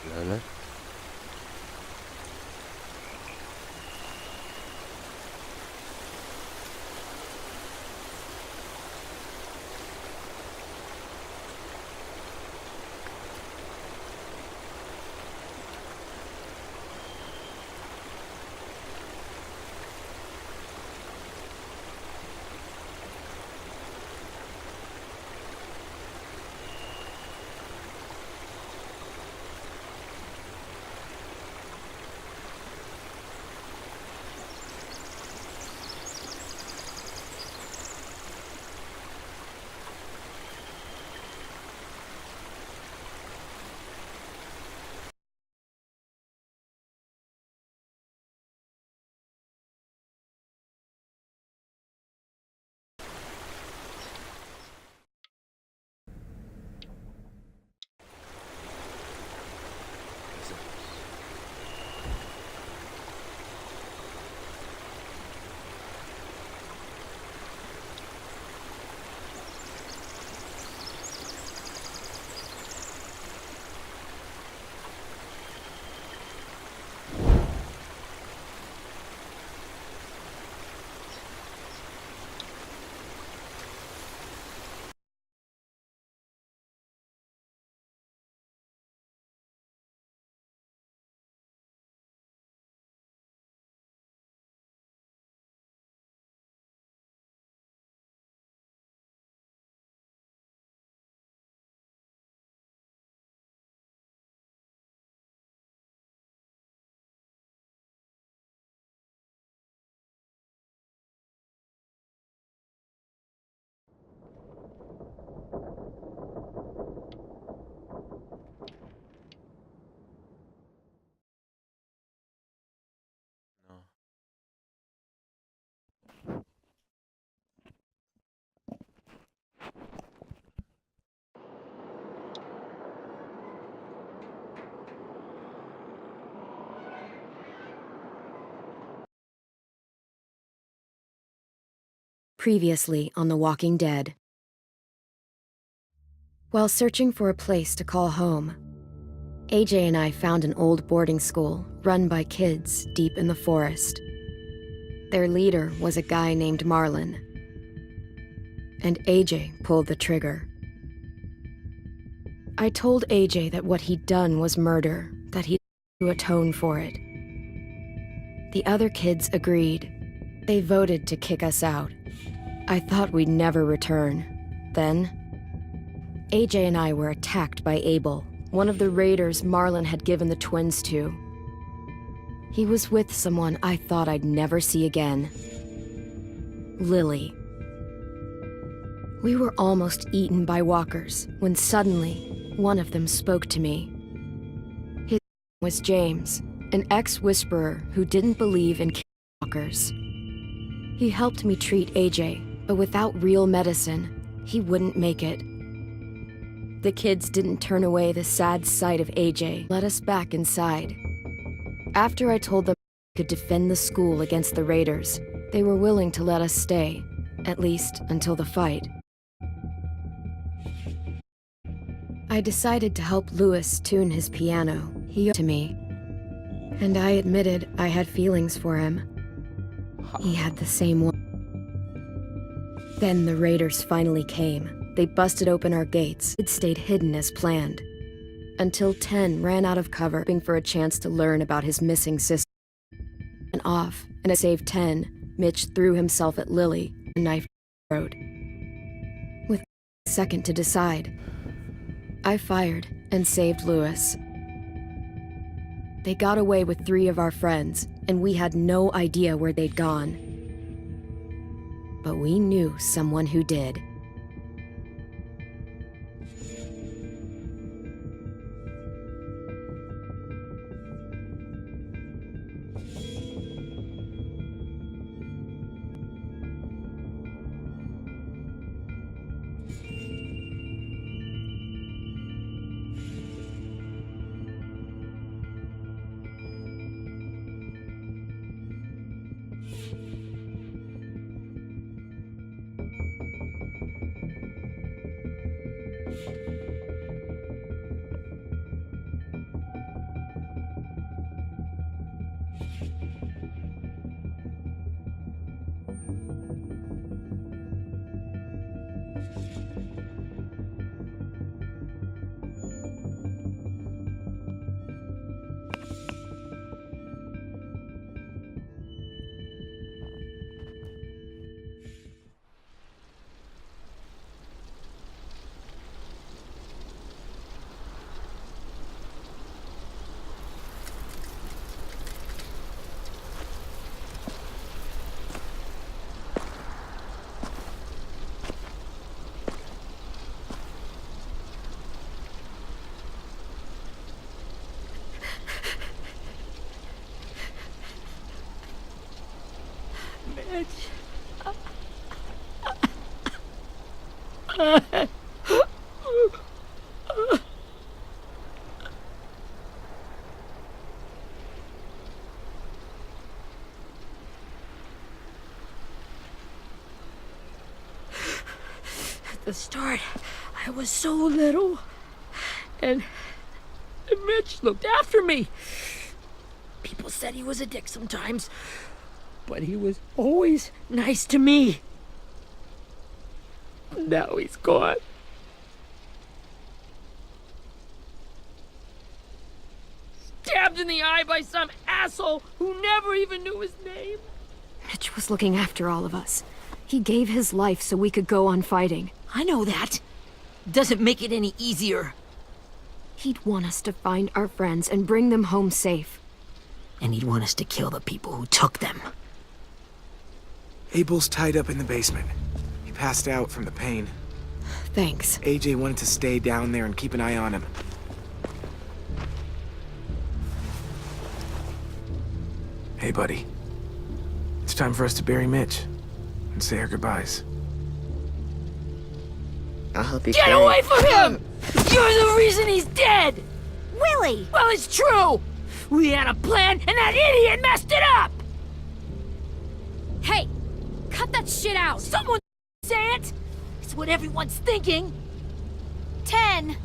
لا لا. No. Previously on The Walking Dead. While searching for a place to call home, AJ and I found an old boarding school run by kids deep in the forest. Their leader was a guy named Marlon, and AJ pulled the trigger. I told AJ that what he'd done was murder, that he'd to atone for it. The other kids agreed. They voted to kick us out. I thought we'd never return. Then, AJ and I were attacked by Abel, one of the raiders Marlon had given the twins to. He was with someone I thought I'd never see again. Lily. We were almost eaten by walkers when suddenly one of them spoke to me. His name was James, an ex-whisperer who didn't believe in walkers. He helped me treat AJ, but without real medicine, he wouldn't make it. The kids didn't turn away the sad sight of AJ, let us back inside. After I told them I could defend the school against the raiders, they were willing to let us stay, at least until the fight. I decided to help Louis tune his piano. He to me, and I admitted I had feelings for him. He had the same one. Then the raiders finally came. They busted open our gates. It stayed hidden as planned. Until 10 ran out of cover, hoping for a chance to learn about his missing sister. And off, and to save 10, Mitch threw himself at Lily, a knife to the throat. With a second to decide, I fired and saved Louis. They got away with 3 of our friends, and we had no idea where they'd gone. But we knew someone who did. At the start, I was so little, and Mitch looked after me. People said he was a dick sometimes, but he was always nice to me. Now he's gone. Stabbed in the eye by some asshole who never even knew his name. Mitch was looking after all of us. He gave his life so we could go on fighting. I know that. Doesn't make it any easier. He'd want us to find our friends and bring them home safe. And he'd want us to kill the people who took them. Abel's tied up in the basement. He passed out from the pain. Thanks. AJ wanted to stay down there and keep an eye on him. Hey, buddy. It's time for us to bury Mitch and say our goodbyes. I'll help you Get carry away from him! You're the reason he's dead! Willie! Well, it's true! We had a plan, and that idiot messed it up! Hey! Cut that shit out! Someone say it! It's what everyone's thinking. 10!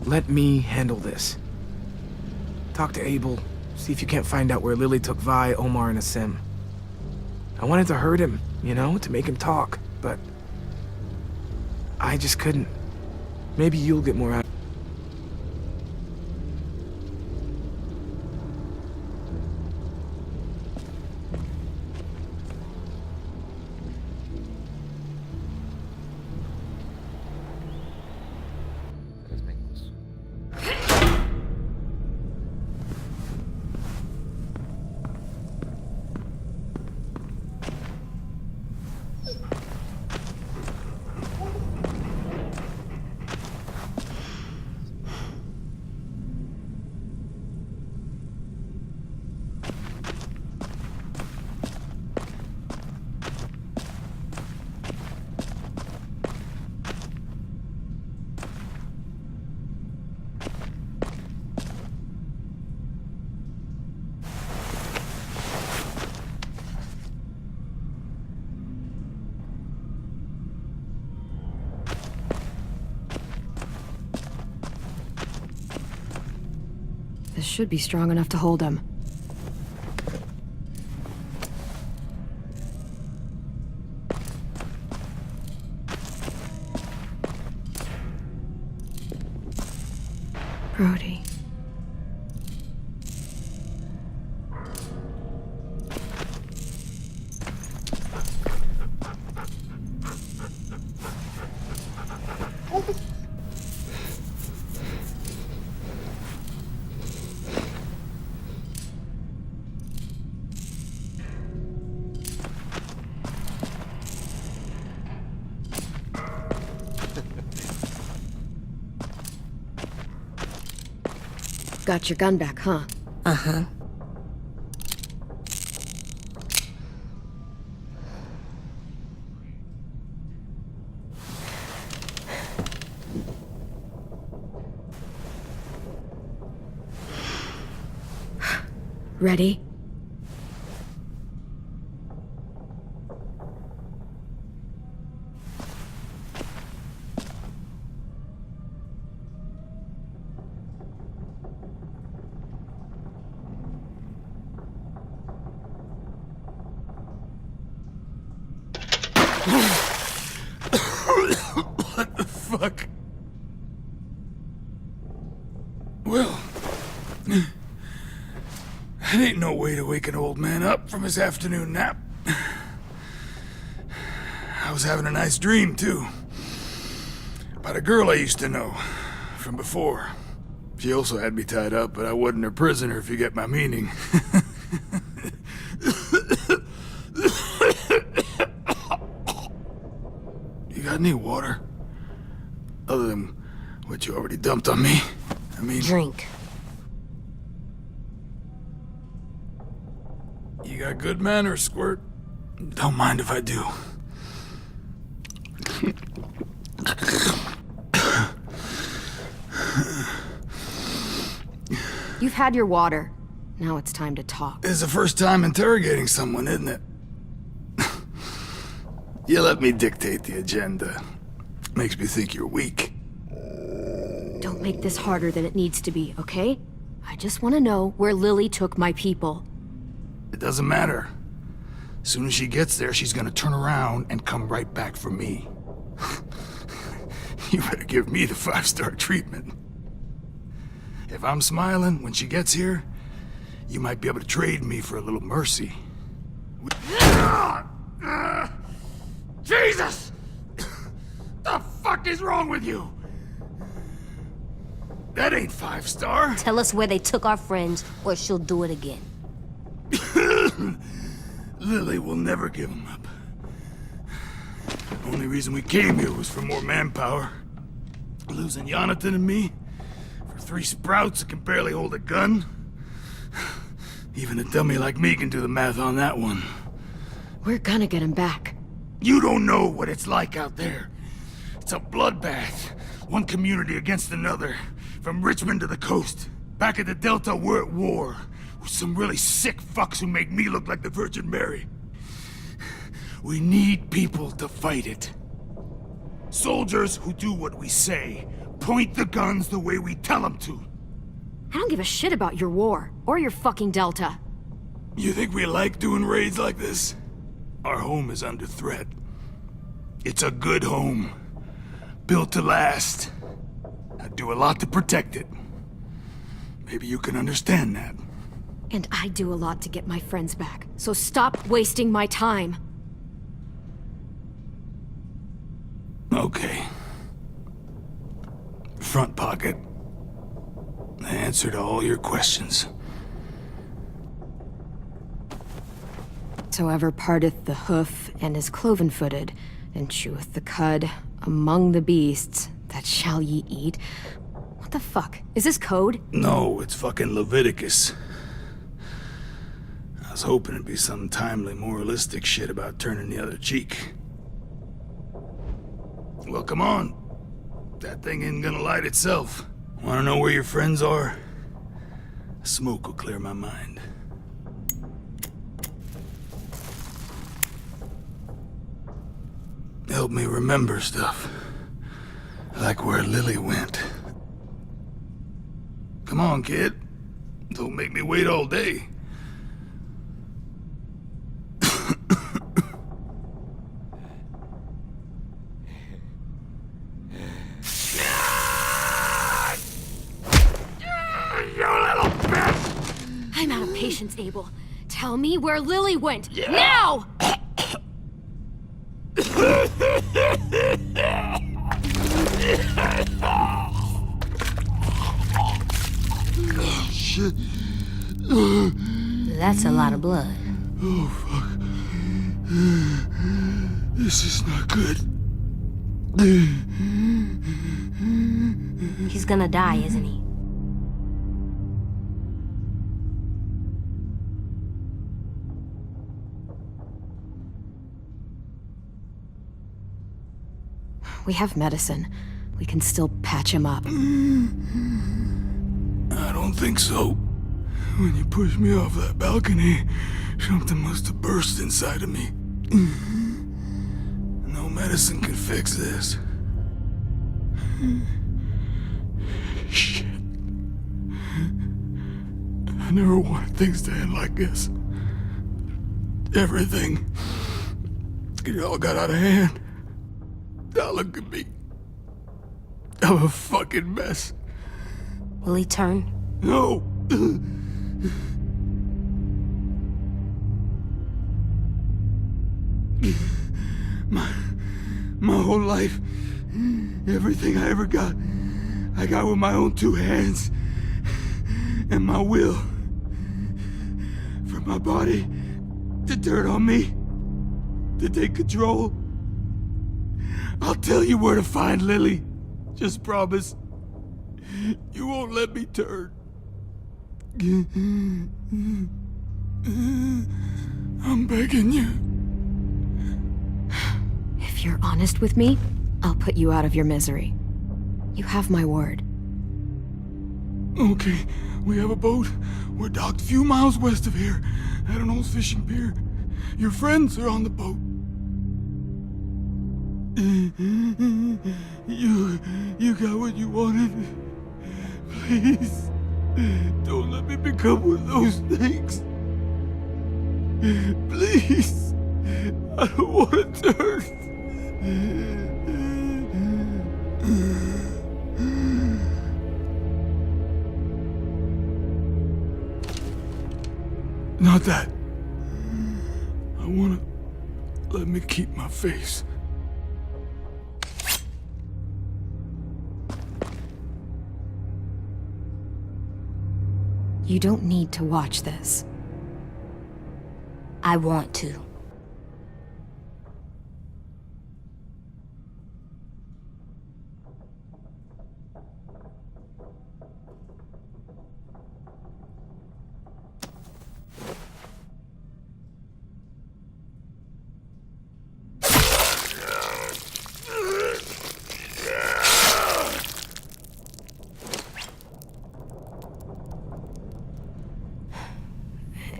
Let me handle this. Talk to Abel. See if you can't find out where Lily took Vi, Omar, and Asim. I wanted to hurt him, you know, to make him talk, but I just couldn't. Maybe you'll get more out. This should be strong enough to hold him. Brody. Got your gun back, huh? Uh-huh. Ready? What the fuck? Well, that ain't no way to wake an old man up from his afternoon nap. I was having a nice dream, too. About a girl I used to know from before. She also had me tied up, but I wasn't her prisoner, if you get my meaning. You got any water? Other than what you already dumped on me? I mean... Drink. You got good manners, Squirt. Don't mind if I do. You've had your water. Now it's time to talk. It's the first time interrogating someone, isn't it? You let me dictate the agenda. Makes me think you're weak. Don't make this harder than it needs to be, okay? I just want to know where Lily took my people. It doesn't matter. As soon as she gets there, she's gonna turn around and come right back for me. You better give me the 5-star treatment. If I'm smiling when she gets here, you might be able to trade me for a little mercy. Jesus! The fuck is wrong with you? That ain't 5-star. Tell us where they took our friends, or she'll do it again. Lily will never give them up. Only reason we came here was for more manpower. Losing Jonathan and me for 3 sprouts that can barely hold a gun. Even a dummy like me can do the math on that one. We're gonna get him back. You don't know what it's like out there. It's a bloodbath. One community against another. From Richmond to the coast. Back at the Delta, we're at war. With some really sick fucks who make me look like the Virgin Mary. We need people to fight it. Soldiers who do what we say. Point the guns the way we tell them to. I don't give a shit about your war, or your fucking Delta. You think we like doing raids like this? Our home is under threat. It's a good home. Built to last. I do a lot to protect it. Maybe you can understand that. And I do a lot to get my friends back, so stop wasting my time. Okay. Front pocket. The answer to all your questions. So ever parteth the hoof, and is cloven-footed, and cheweth the cud, among the beasts, that shall ye eat. What the fuck? Is this code? No, it's fucking Leviticus. I was hoping it'd be some timely moralistic shit about turning the other cheek. Well, come on. That thing ain't gonna light itself. Wanna know where your friends are? Smoke will clear my mind. Help me remember stuff. Like where Lily went. Come on, kid. Don't make me wait all day. I'm out of patience, Abel. Tell me where Lily went. Now! Shit. That's a lot of blood. Oh, fuck. This is not good. He's gonna die, isn't he? We have medicine. We can still patch him up. I don't think so. When you pushed me off that balcony, something must have burst inside of me. No medicine can fix this. Shit. I never wanted things to end like this. Everything. It all got out of hand. Now look at me. I'm a fucking mess. Will he turn? No! My whole life, everything I ever got, I got with my own 2 hands. And my will. For my body to turn on me, to take control. I'll tell you where to find Lily. Just promise. You won't let me turn. I'm begging you. If you're honest with me, I'll put you out of your misery. You have my word. Okay, we have a boat. We're docked a few miles west of here at an old fishing pier. Your friends are on the boat. You got what you wanted. Please, don't let me become one of those things. Please, I don't want to turn. Not that. I wanna let me keep my face. You don't need to watch this. I want to.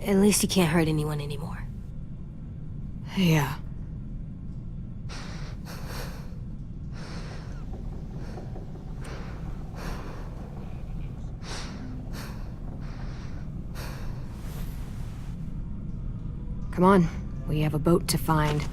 At least you can't hurt anyone anymore. Yeah. Come on, we have a boat to find.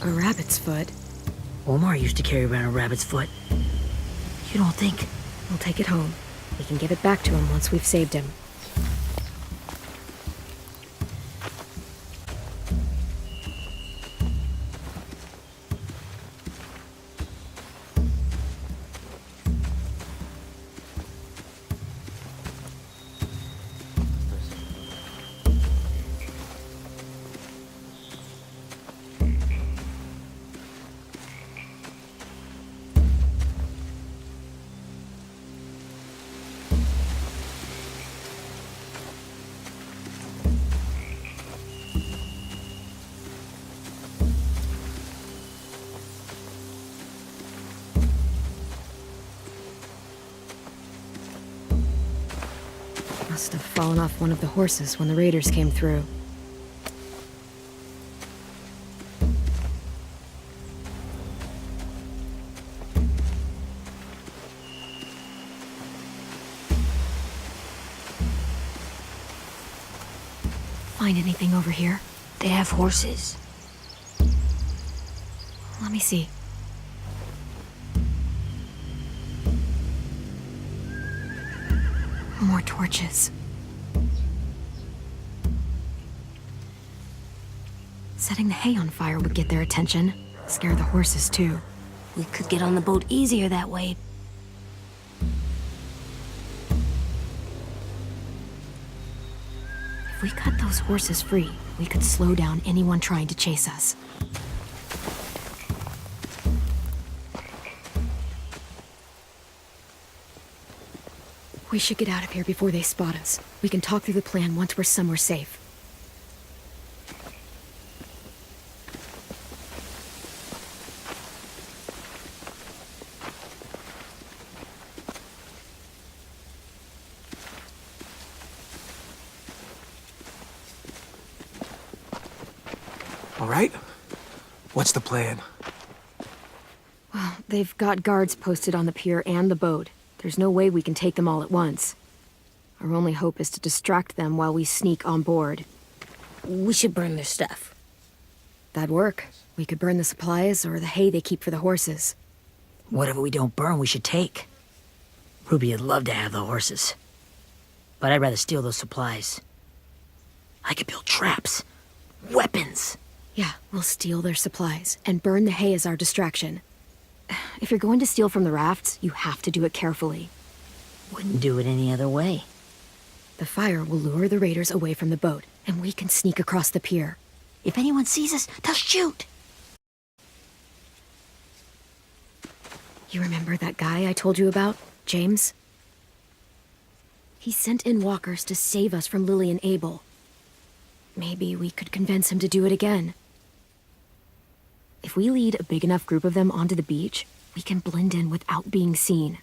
A rabbit's foot? Omar used to carry around a rabbit's foot. You don't think? We'll take it home. We can give it back to him once we've saved him. Must have fallen off one of the horses when the raiders came through. Find anything over here? They have horses. Let me see. More torches. Setting the hay on fire would get their attention. Scare the horses, too. We could get on the boat easier that way. If we cut those horses free, we could slow down anyone trying to chase us. We should get out of here before they spot us. We can talk through the plan once we're somewhere safe. All right? What's the plan? Well, they've got guards posted on the pier and the boat. There's no way we can take them all at once. Our only hope is to distract them while we sneak on board. We should burn their stuff. That'd work. We could burn the supplies or the hay they keep for the horses. Whatever we don't burn, we should take. Ruby would love to have the horses. But I'd rather steal those supplies. I could build traps. Weapons. Yeah, we'll steal their supplies and burn the hay as our distraction. If you're going to steal from the rafts, you have to do it carefully. Wouldn't do it any other way. The fire will lure the raiders away from the boat, and we can sneak across the pier. If anyone sees us, they'll shoot. You remember that guy I told you about, James? He sent in walkers to save us from Lily and Abel. Maybe we could convince him to do it again. If we lead a big enough group of them onto the beach, we can blend in without being seen.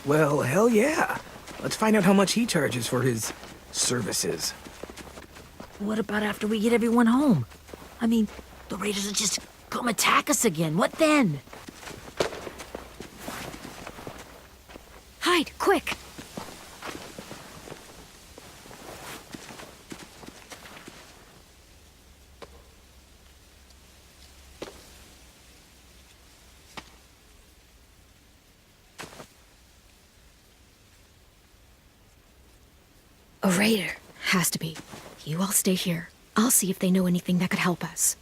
Well, hell yeah. Let's find out how much he charges for his services. What about after we get everyone home? I mean, the raiders will just come attack us again. What then? Hide, quick! A raider. Has to be. You all stay here. I'll see if they know anything that could help us.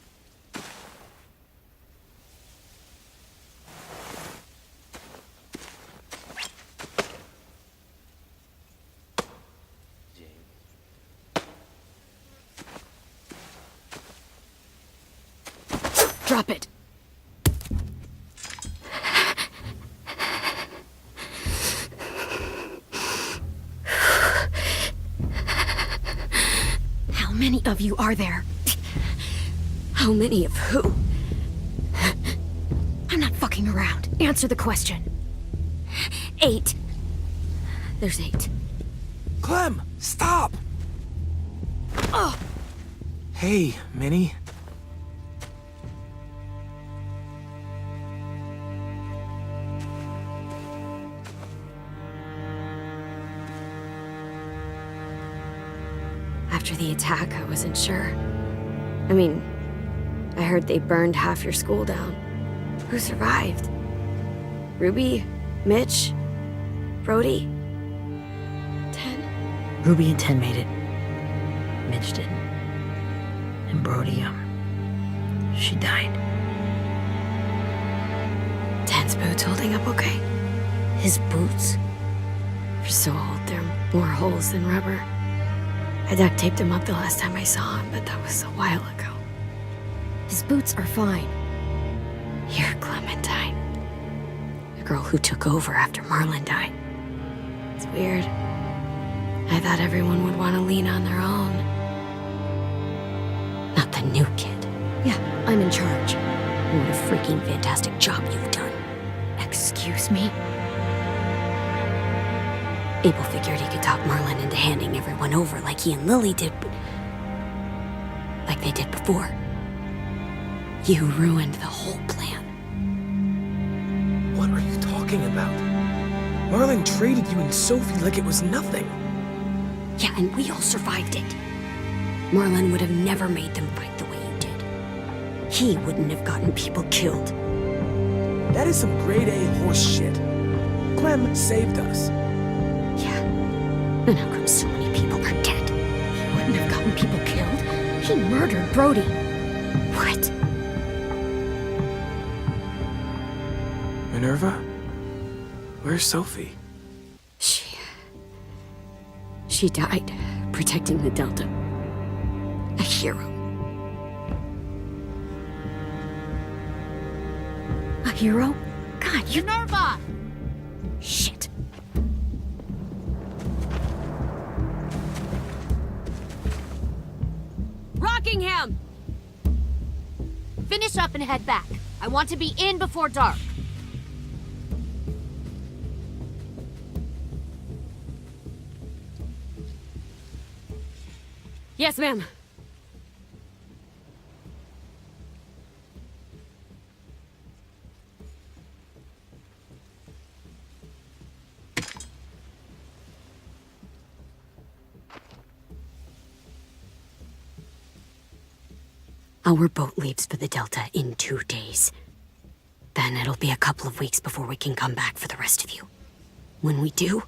Drop it. How many of you are there? How many of who? I'm not fucking around. Answer the question. 8. There's 8. Clem, stop! Oh! Hey, Minnie. After the attack, I wasn't sure. I mean, I heard they burned half your school down. Who survived? Ruby? Mitch? Brody? 10? Ruby and 10 made it. Mitch didn't. And Brody, she died. 10's boots holding up okay? His boots? They're so old, there are more holes than rubber. I duct taped him up the last time I saw him, but that was a while ago. His boots are fine. You're Clementine. The girl who took over after Marlon died. It's weird. I thought everyone would want to lean on their own. Not the new kid. Yeah, I'm in charge. What a freaking fantastic job you've done. Excuse me? Abel figured he could talk Marlon into handing everyone over like he and Lily did, but... like they did before. You ruined the whole plan. What are you talking about? Marlon traded you and Sophie like it was nothing. Yeah, and we all survived it. Marlon would have never made them fight the way you did. He wouldn't have gotten people killed. That is some grade A horse shit. Clem saved us. Yeah. And how come so many people are dead? He wouldn't have gotten people killed. He murdered Brody. What? Minerva? Where's Sophie? She died protecting the Delta. A hero. A hero? God, you... Minerva! Shit. Rockingham! Finish up and head back. I want to be in before dark. Yes, ma'am. Our boat leaves for the Delta in 2 days. Then it'll be a couple of weeks before we can come back for the rest of you. When we do,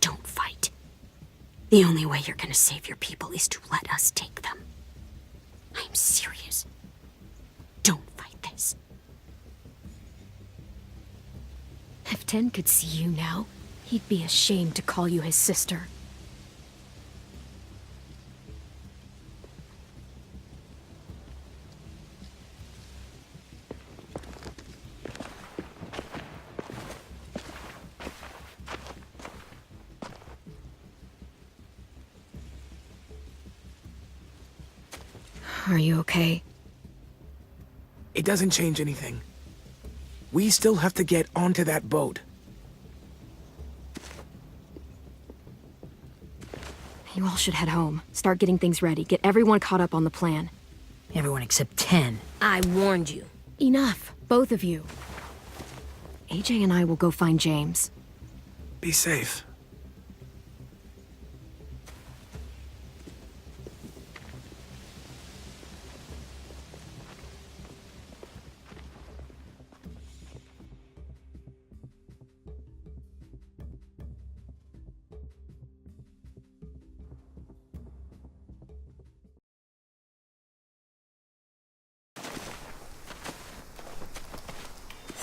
don't fight. The only way you're gonna save your people is to let us take them. I'm serious. Don't fight this. If 10 could see you now, he'd be ashamed to call you his sister. Are you okay? It doesn't change anything. We still have to get onto that boat. You all should head home. Start getting things ready. Get everyone caught up on the plan. Everyone except 10. I warned you. Enough, both of you. AJ and I will go find James. Be safe.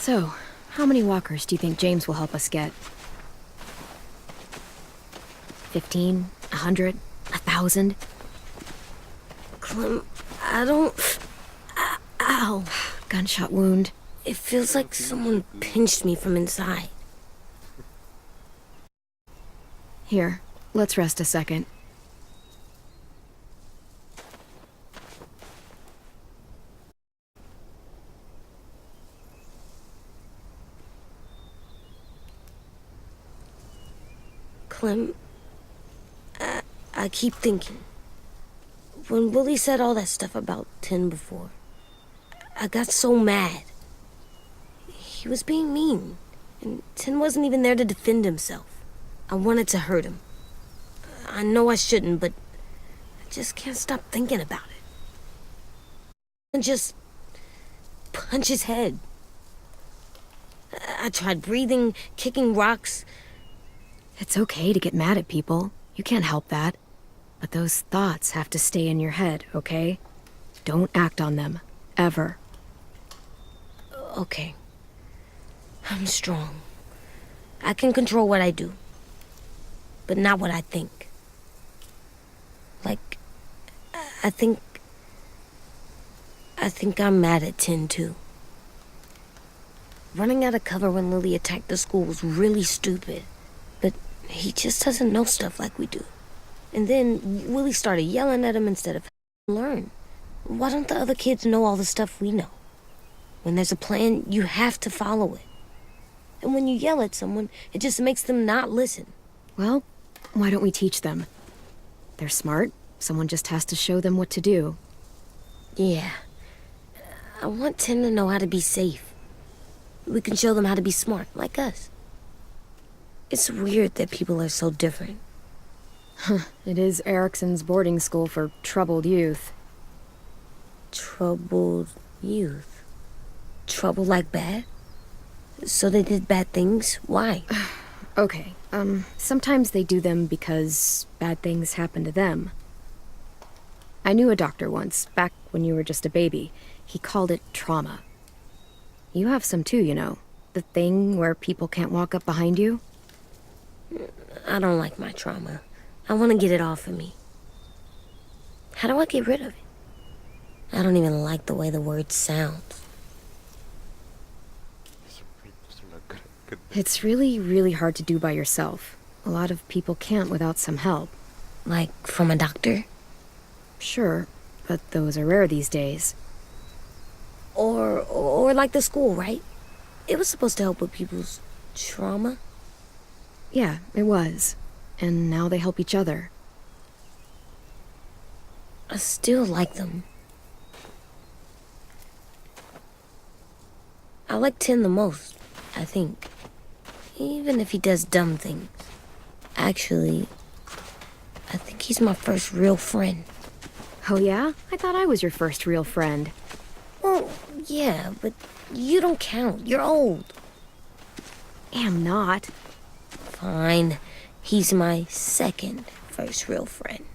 So, how many walkers do you think James will help us get? 15? 100? 1,000? Clem, I don't... Ow. Gunshot wound. It feels like someone pinched me from inside. Here, let's rest a second. Clem, I keep thinking. When Willie said all that stuff about 10 before, I got so mad. He was being mean, and 10 wasn't even there to defend himself. I wanted to hurt him. I know I shouldn't, but just can't stop thinking about it. And just punch his head. I tried breathing, kicking rocks. It's okay to get mad at people. You can't help that. But those thoughts have to stay in your head, okay? Don't act on them. Ever. Okay. I'm strong. I can control what I do. But not what I think. Like, I think I'm mad at Tin, too. Running out of cover when Lily attacked the school was really stupid. But he just doesn't know stuff like we do. And then Willie started yelling at him instead of learn. Why don't the other kids know all the stuff we know? When there's a plan, you have to follow it. And when you yell at someone, it just makes them not listen. Well, why don't we teach them? They're smart. Someone just has to show them what to do. Yeah. I want Tin to know how to be safe. We can show them how to be smart, like us. It's weird that people are so different. It is Erickson's boarding school for troubled youth. Troubled youth? Trouble like bad? So they did bad things? Why? Okay, sometimes they do them because bad things happen to them. I knew a doctor once, back when you were just a baby. He called it trauma. You have some too, you know. The thing where people can't walk up behind you. I don't like my trauma. I want to get it off of me. How do I get rid of it? I don't even like the way the word sounds. It's really, really hard to do by yourself. A lot of people can't without some help. Like from a doctor? Sure, but those are rare these days. Or like the school, right? It was supposed to help with people's trauma. Yeah, it was. And now they help each other. I still like them. I like Tin the most, I think. Even if he does dumb things. Actually, I think he's my first real friend. Oh yeah? I thought I was your first real friend. Well, yeah, but you don't count. You're old. Am not. Fine. He's my second first real friend.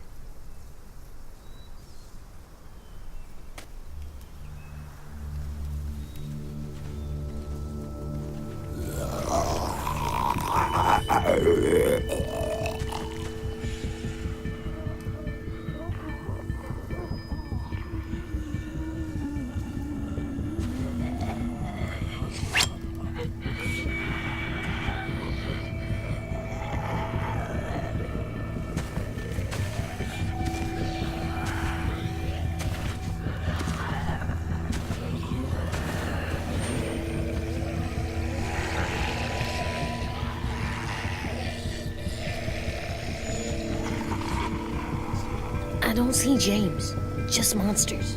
I don't see James, just monsters.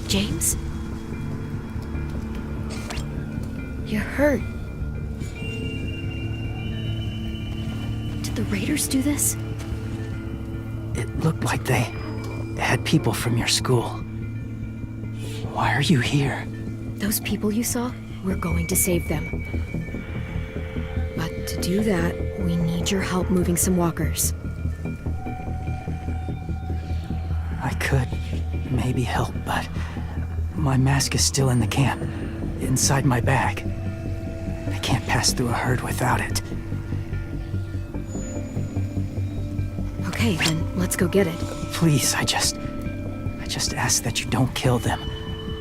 James? You're hurt. Did the Raiders do this? It looked like they had people from your school. Why are you here? Those people you saw? We're going to save them. But to do that, we need your help moving some walkers. I could maybe help, but my mask is still in the camp, inside my bag. I can't pass through a herd without it. Okay, then let's go get it. Please, I just ask that you don't kill them.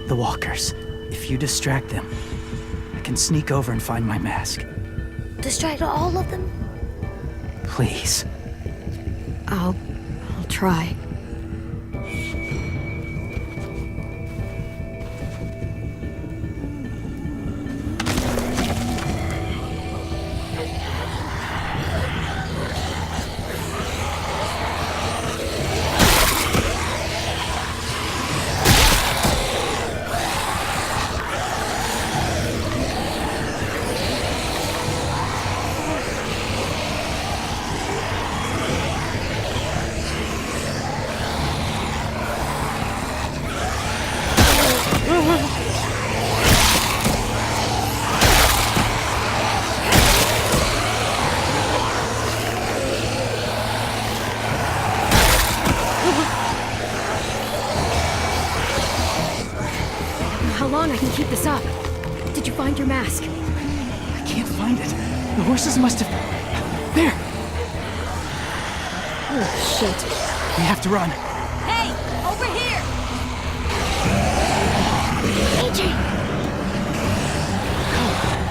The walkers. If you distract them, I can sneak over and find my mask. Distract all of them? Please. I'll try. long I can keep this up. Did you find your mask? I can't find it. The horses must have... There! Oh, shit. We have to run. Hey, over here! AJ!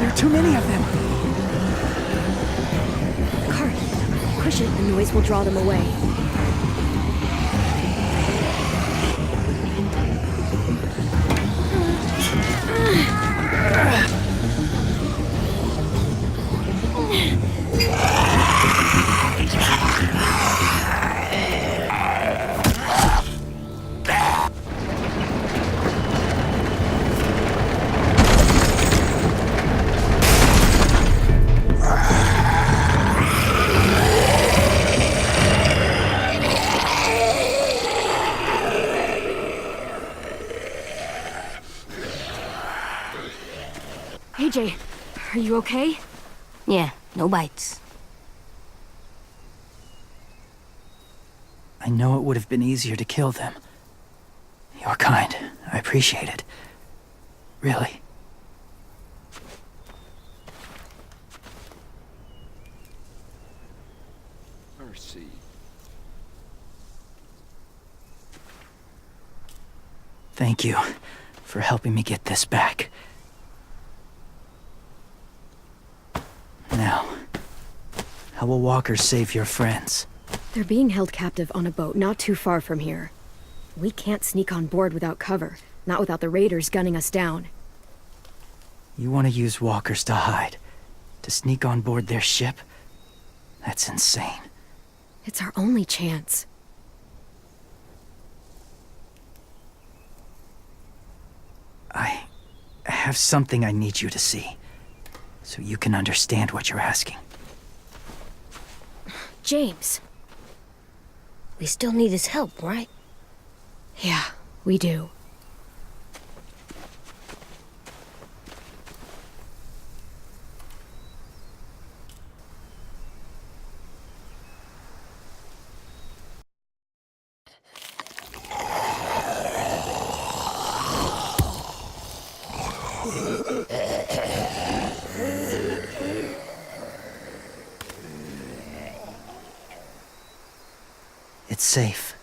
There are too many of them. Cart, push it. The noise will draw them away. AJ, are you okay? Yeah, no bites. I know it would have been easier to kill them. You're kind. I appreciate it. Really. Mercy. Thank you for helping me get this back. Now, how will walkers save your friends? They're being held captive on a boat not too far from here. We can't sneak on board without cover, not without the raiders gunning us down. You want to use walkers to hide? To sneak on board their ship? That's insane. It's our only chance. I have something I need you to see, so you can understand what you're asking. James. We still need his help, right? Yeah, we do. It's safe.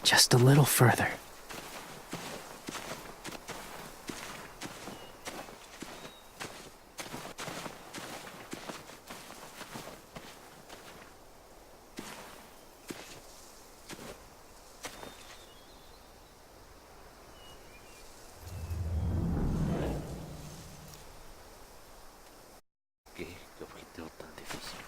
Just a little further. ¿Qué? ¿Qué objetivo tan difícil?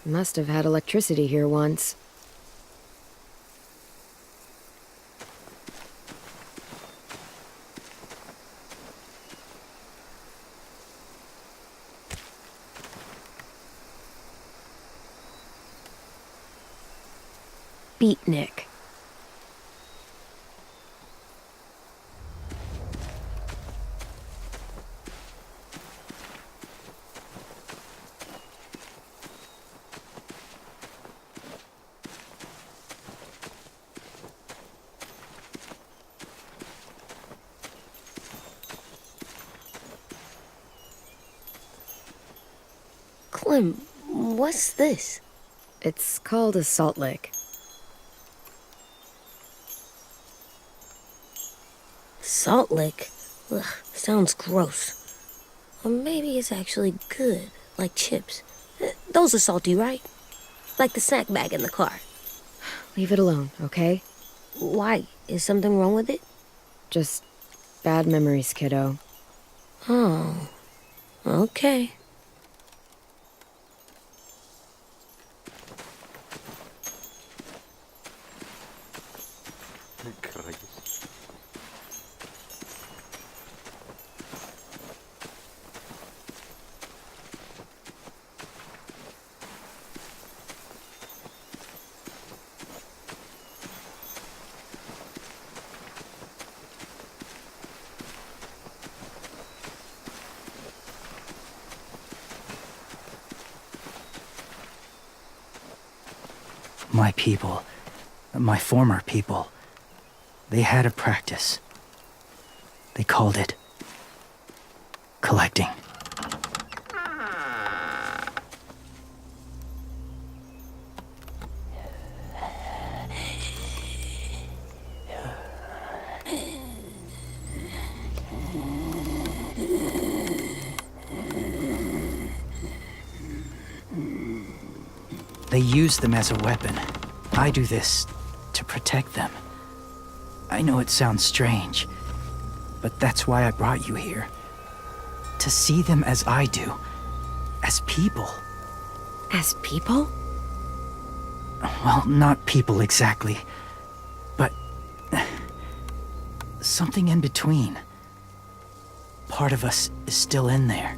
Must have had electricity here once. Beatnik. Clem, what's this? It's called a salt lick. Salt lick? Ugh, sounds gross. Or maybe it's actually good, like chips. Those are salty, right? Like the snack bag in the car. Leave it alone, okay? Why? Is something wrong with it? Just bad memories, kiddo. Oh, okay. My people, my former people, they had a practice. They called it collecting. They use them as a weapon. I do this to protect them. I know it sounds strange, but that's why I brought you here. To see them as I do. As people. As people? Well, not people exactly, but something in between. Part of us is still in there.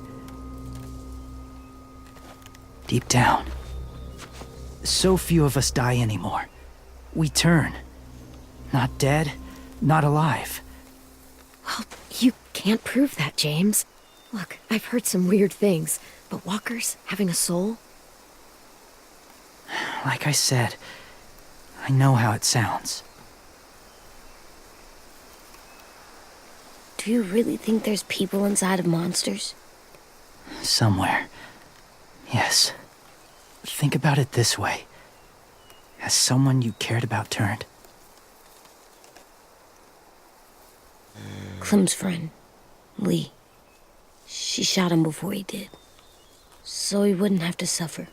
Deep down. So few of us die anymore. We turn. Not dead, not alive. Well, you can't prove that, James. Look, I've heard some weird things, but walkers having a soul? Like I said, I know how it sounds. Do you really think there's people inside of monsters? Somewhere. Yes. Think about it this way. Has someone you cared about turned? Clem's friend, Lee. She shot him before he did. So he wouldn't have to suffer.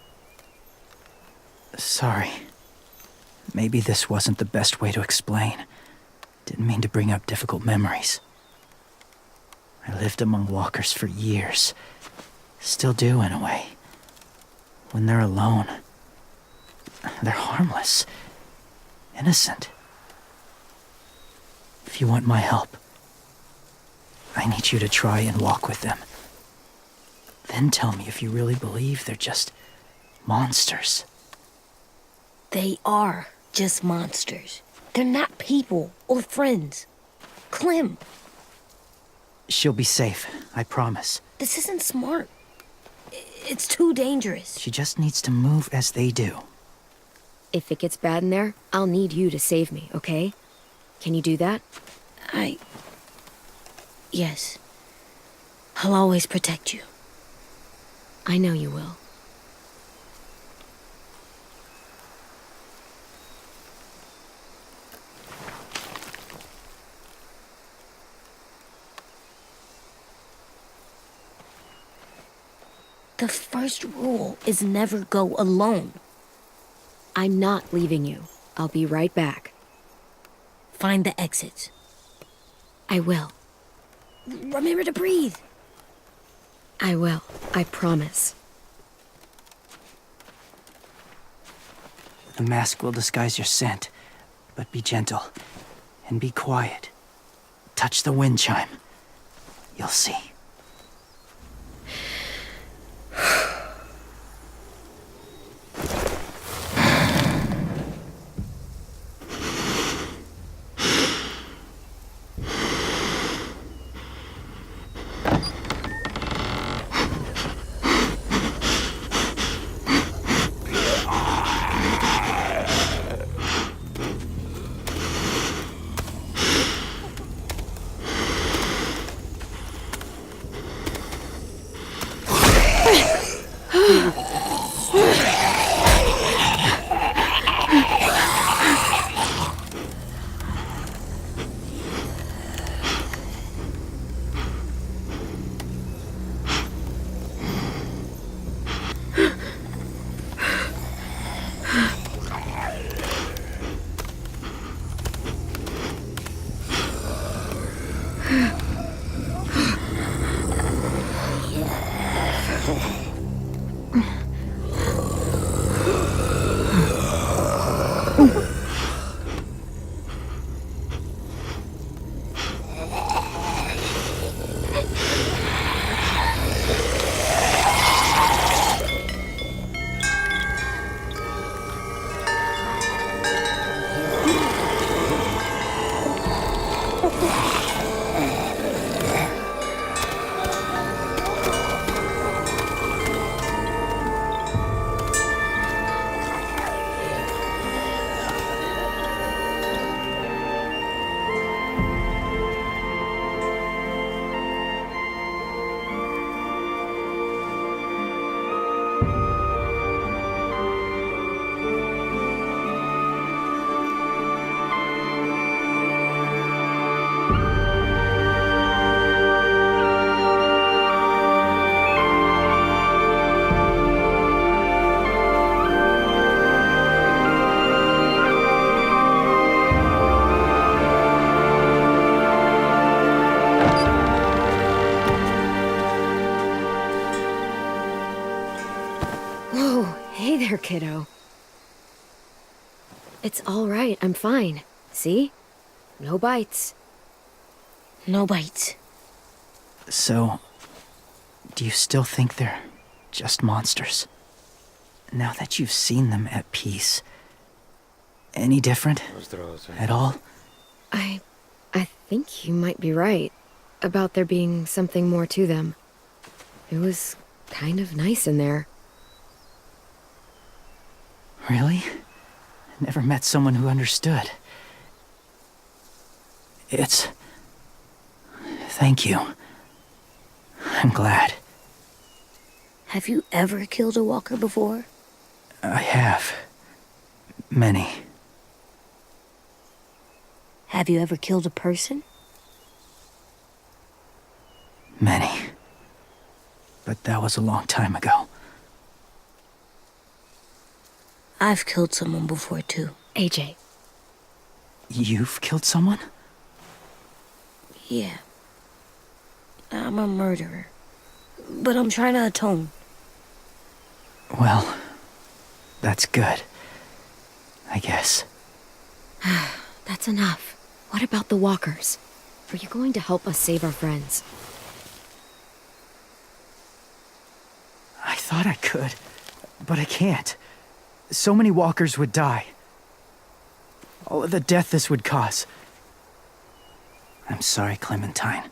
Sorry. Maybe this wasn't the best way to explain. Didn't mean to bring up difficult memories. I lived among walkers for years. Still do, in a way. When they're alone, they're harmless. Innocent. If you want my help, I need you to try and walk with them. Then tell me if you really believe they're just monsters. They are just monsters. They're not people or friends. Clem, She'll be safe, I promise. this isn't smart. It's too dangerous. She just needs to move as they do. If it gets bad in there, I'll need you to save me, okay? Can you do that? Yes. I'll always protect you. I know you will. The first rule is never go alone. I'm not leaving you. I'll be right back. Find the exits. I will. Remember to breathe. I will. I promise. The mask will disguise your scent, but be gentle and be quiet. Touch the wind chime. You'll see. there, kiddo. It's all right. I'm fine. See? No bites. No bites. So, do you still think they're just monsters? Now that you've seen them at peace, any different at all? I think you might be right about there being something more to them. It was kind of nice in there. Really? I never met someone who understood. Thank you. I'm glad. Have you ever killed a walker before? I have. Many. Have you ever killed a person? Many. But that was a long time ago. I've killed someone before, too. AJ. You've killed someone? Yeah. I'm a murderer. But I'm trying to atone. Well, that's good. I guess. That's enough. What about the walkers? Are you going to help us save our friends? I thought I could, but I can't. So many walkers would die. All of the death this would cause. I'm sorry, Clementine,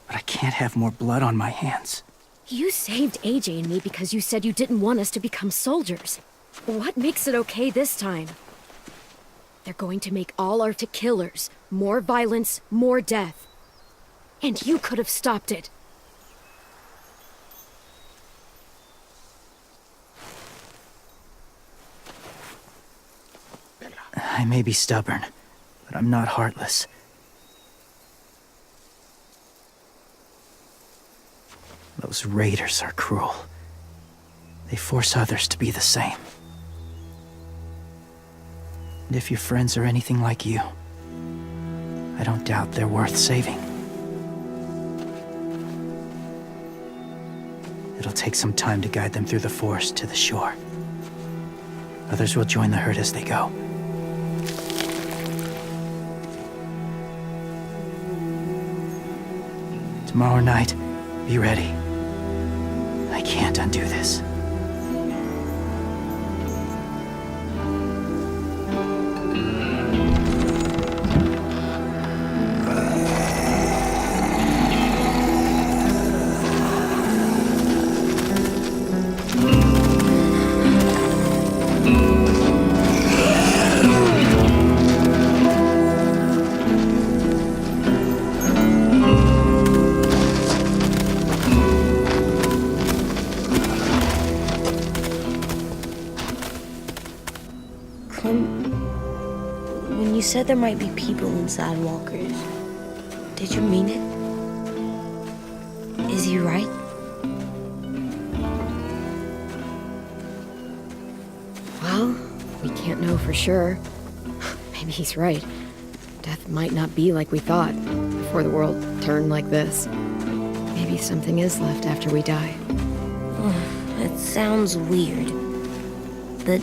but I can't have more blood on my hands. You saved AJ and me because you said you didn't want us to become soldiers. What makes it okay this time? They're going to make all Arctic killers. More violence, more death. And you could have stopped it. I may be stubborn, but I'm not heartless. Those raiders are cruel. They force others to be the same. And if your friends are anything like you, I don't doubt they're worth saving. It'll take some time to guide them through the forest to the shore. Others will join the herd as they go. Tomorrow night, be ready. I can't undo this. When you said there might be people inside walkers, did you mean it? Is he right? Well, we can't know for sure. Maybe he's right. Death might not be like we thought before the world turned like this. Maybe something is left after we die. It sounds weird, but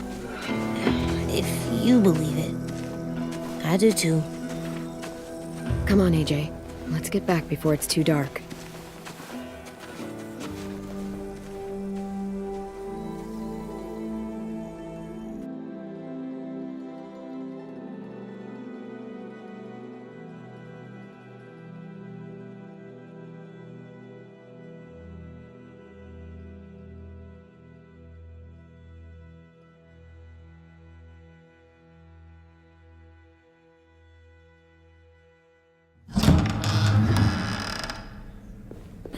if you believe it, I do too. Come on, AJ. Let's get back before it's too dark.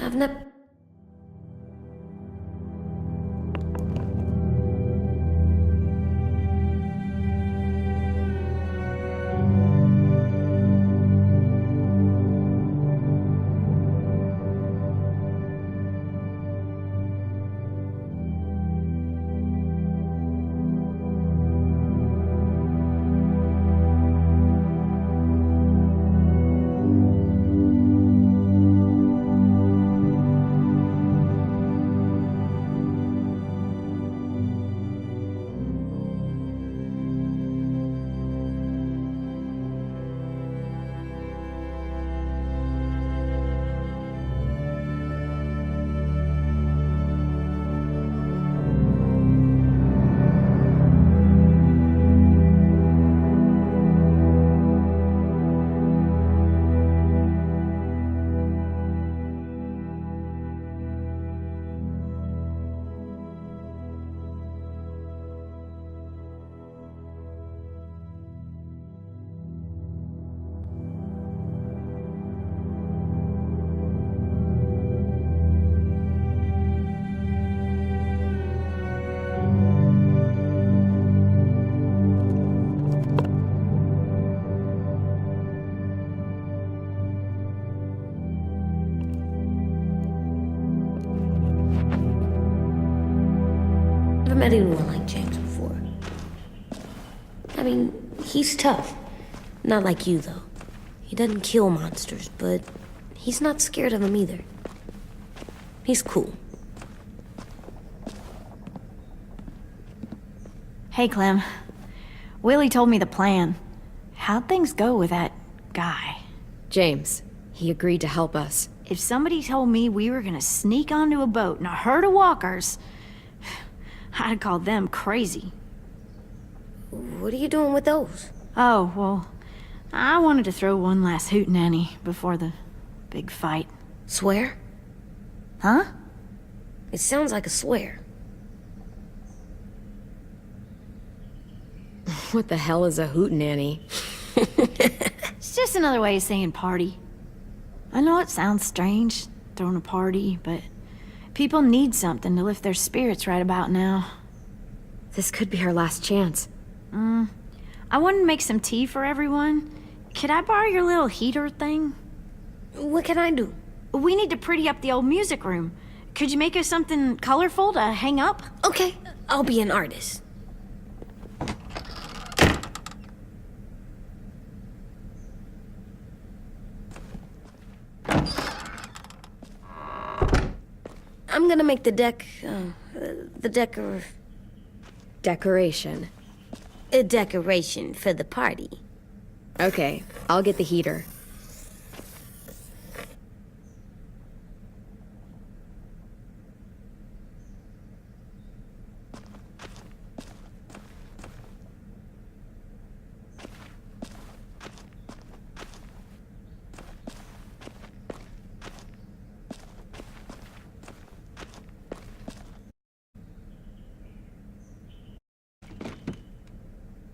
I've never... met anyone like James before. I mean, he's tough. Not like you, though. He doesn't kill monsters, but he's not scared of them either. He's cool. Hey, Clem. Willie told me the plan. How'd things go with that guy? James, he agreed to help us. If somebody told me we were gonna sneak onto a boat in a herd of walkers, I'd call them crazy. What are you doing with those? Oh, well, I wanted to throw one last hootenanny before the big fight. Swear? Huh? It sounds like a swear. What the hell is a hootenanny? It's just another way of saying party. I know it sounds strange, throwing a party, but people need something to lift their spirits right about now. This could be our last chance. I wanted to make some tea for everyone. Could I borrow your little heater thing? What can I do? We need to pretty up the old music room. Could you make us something colorful to hang up? Okay, I'll be an artist. I'm gonna make the Decoration. a decoration for the party. Okay, I'll get the heater.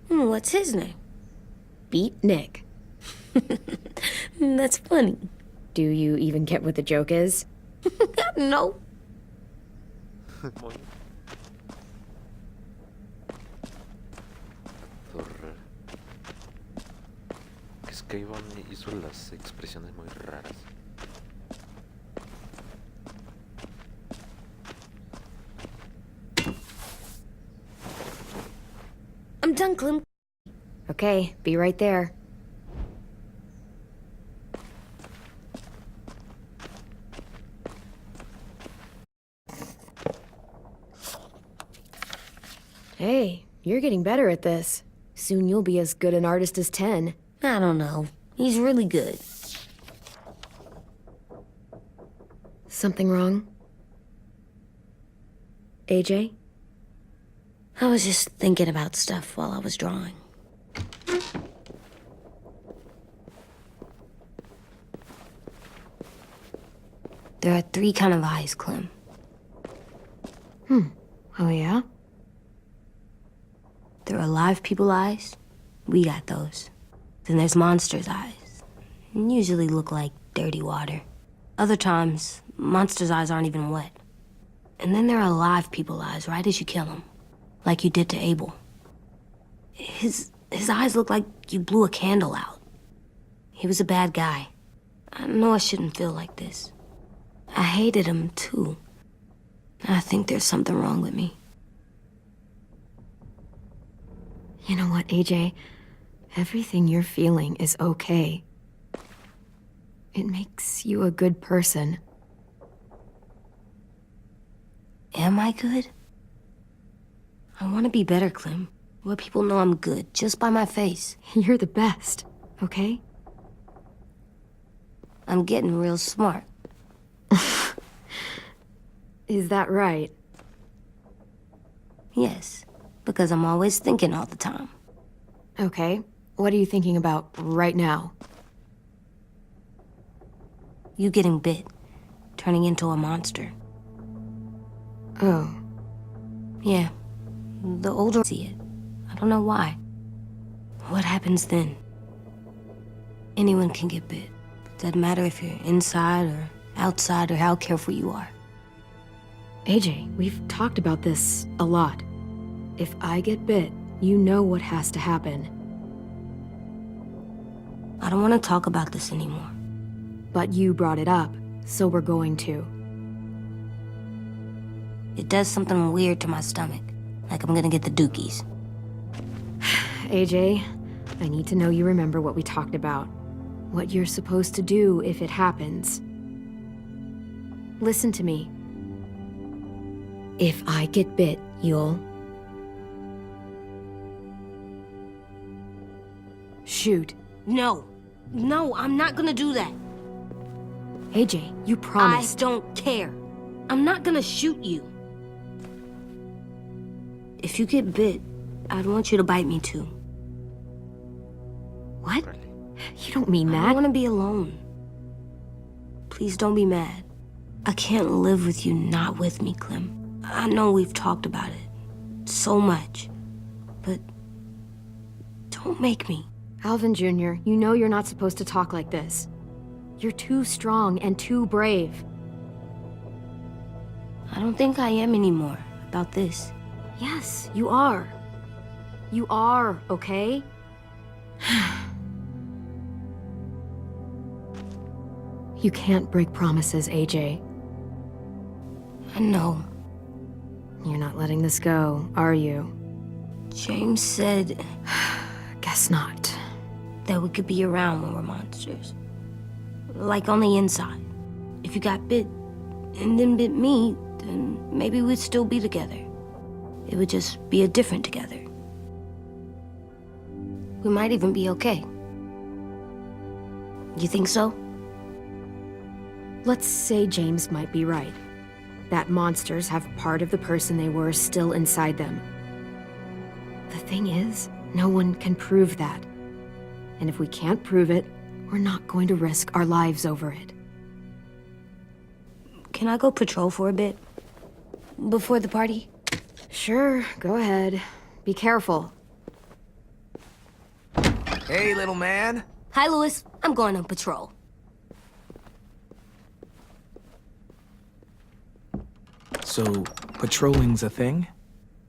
What's his name? Beat Nick. That's funny. Do you even get what the joke is? No. Torre. Es que Iván hizo las expresiones muy raras. I'm done, Clem. Okay, be right there. Hey, you're getting better at this. Soon you'll be as good an artist as 10. I don't know. He's really good. Something wrong? AJ? I was just thinking about stuff while I was drawing. There are 3 kind of eyes, Clem. Oh yeah? There are live people eyes. We got those. Then there's monsters' eyes. Usually look like dirty water. Other times, monsters' eyes aren't even wet. And then there are live people eyes right as you kill them. Like you did to Abel. His eyes look like you blew a candle out. He was a bad guy. I know I shouldn't feel like this. I hated him, too. I think there's something wrong with me. You know what, AJ? Everything you're feeling is okay. It makes you a good person. Am I good? I want to be better, Clem. Let people know I'm good, just by my face. You're the best, okay? I'm getting real smart. Is that right? Yes, because I'm always thinking all the time. Okay. What are you thinking about right now? You getting bit, turning into a monster. Oh. Yeah, the older I see it. I don't know why. What happens then? Anyone can get bit. Doesn't matter if you're inside or outside or how careful you are. AJ, we've talked about this a lot. If I get bit, you know what has to happen. I don't want to talk about this anymore. But you brought it up, so we're going to. It does something weird to my stomach. Like I'm gonna get the dookies. AJ, I need to know you remember what we talked about. What you're supposed to do if it happens. Listen to me. If I get bit, you'll... shoot. No, I'm not gonna do that. AJ, you promised. I don't care. I'm not gonna shoot you. If you get bit, I'd want you to bite me too. What? You don't mean I that. don't want to be alone. Please don't be mad. I can't live with you not with me, Clem. I know we've talked about it so much, but don't make me. Alvin Jr., you know you're not supposed to talk like this. You're too strong and too brave. I don't think I am anymore about this. Yes, you are. You are, okay? You can't break promises, AJ. I know. You're not letting this go, are you? James said Guess not. that we could be around when we're monsters. Like on the inside. If you got bit and then bit me, then maybe we'd still be together. It would just be a different together. We might even be okay. You think so? Let's say James might be right. That monsters have part of the person they were still inside them. The thing is, no one can prove that. And if we can't prove it, we're not going to risk our lives over it. Can I go patrol for a bit? Before the party? Sure, go ahead. Be careful. Hey, little man. Hi, Louis. I'm going on patrol. So, patrolling's a thing?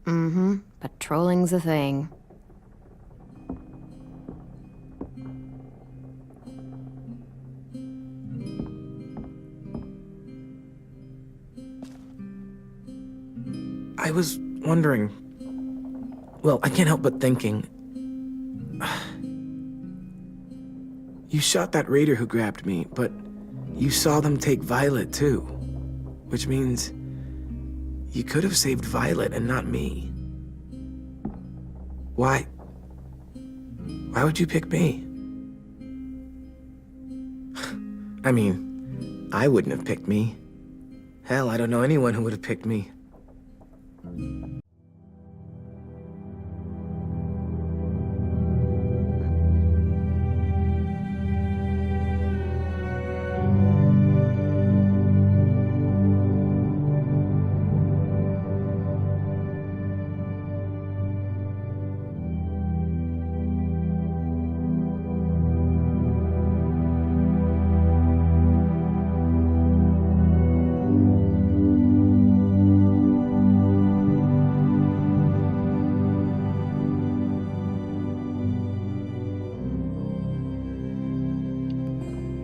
Mm-hmm. Patrolling's a thing. I was wondering... Well, I can't help but thinking... You shot that raider who grabbed me, but you saw them take Violet too. Which means... you could have saved Violet and not me. Why? Why would you pick me? I mean, I wouldn't have picked me. Hell, I don't know anyone who would have picked me.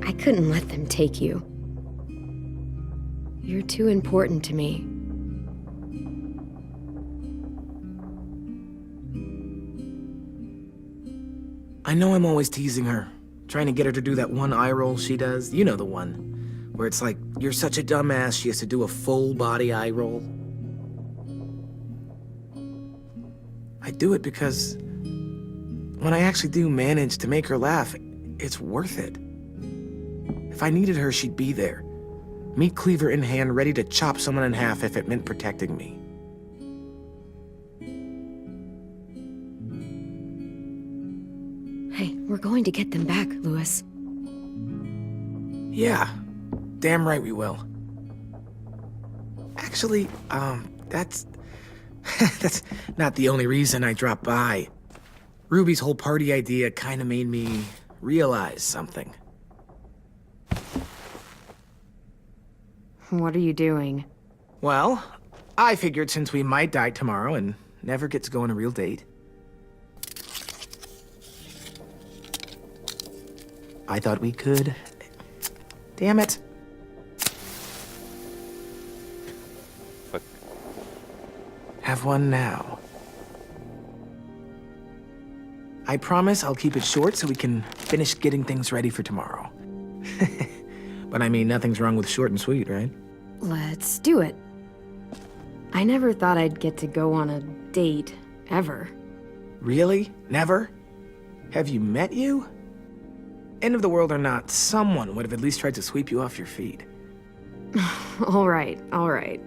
I couldn't let them take you. You're too important to me. I know I'm always teasing her, trying to get her to do that one eye roll she does. You know the one, where it's like, you're such a dumbass, she has to do a full body eye roll. I do it because when I actually do manage to make her laugh, it's worth it. If I needed her, she'd be there. Meat cleaver in hand, ready to chop someone in half if it meant protecting me. Hey, we're going to get them back, Louis. Yeah, damn right we will. Actually, that's... that's not the only reason I dropped by. Ruby's whole party idea kinda made me realize something. What are you doing? Well, I figured since we might die tomorrow and never get to go on a real date, I thought we could... Damn it. Fuck. Have one now. I promise I'll keep it short so we can finish getting things ready for tomorrow. But I mean, nothing's wrong with short and sweet, right? Let's do it. I never thought I'd get to go on a date, ever. Really? Never? Have you met you? End of the world or not, someone would have at least tried to sweep you off your feet. All right, all right.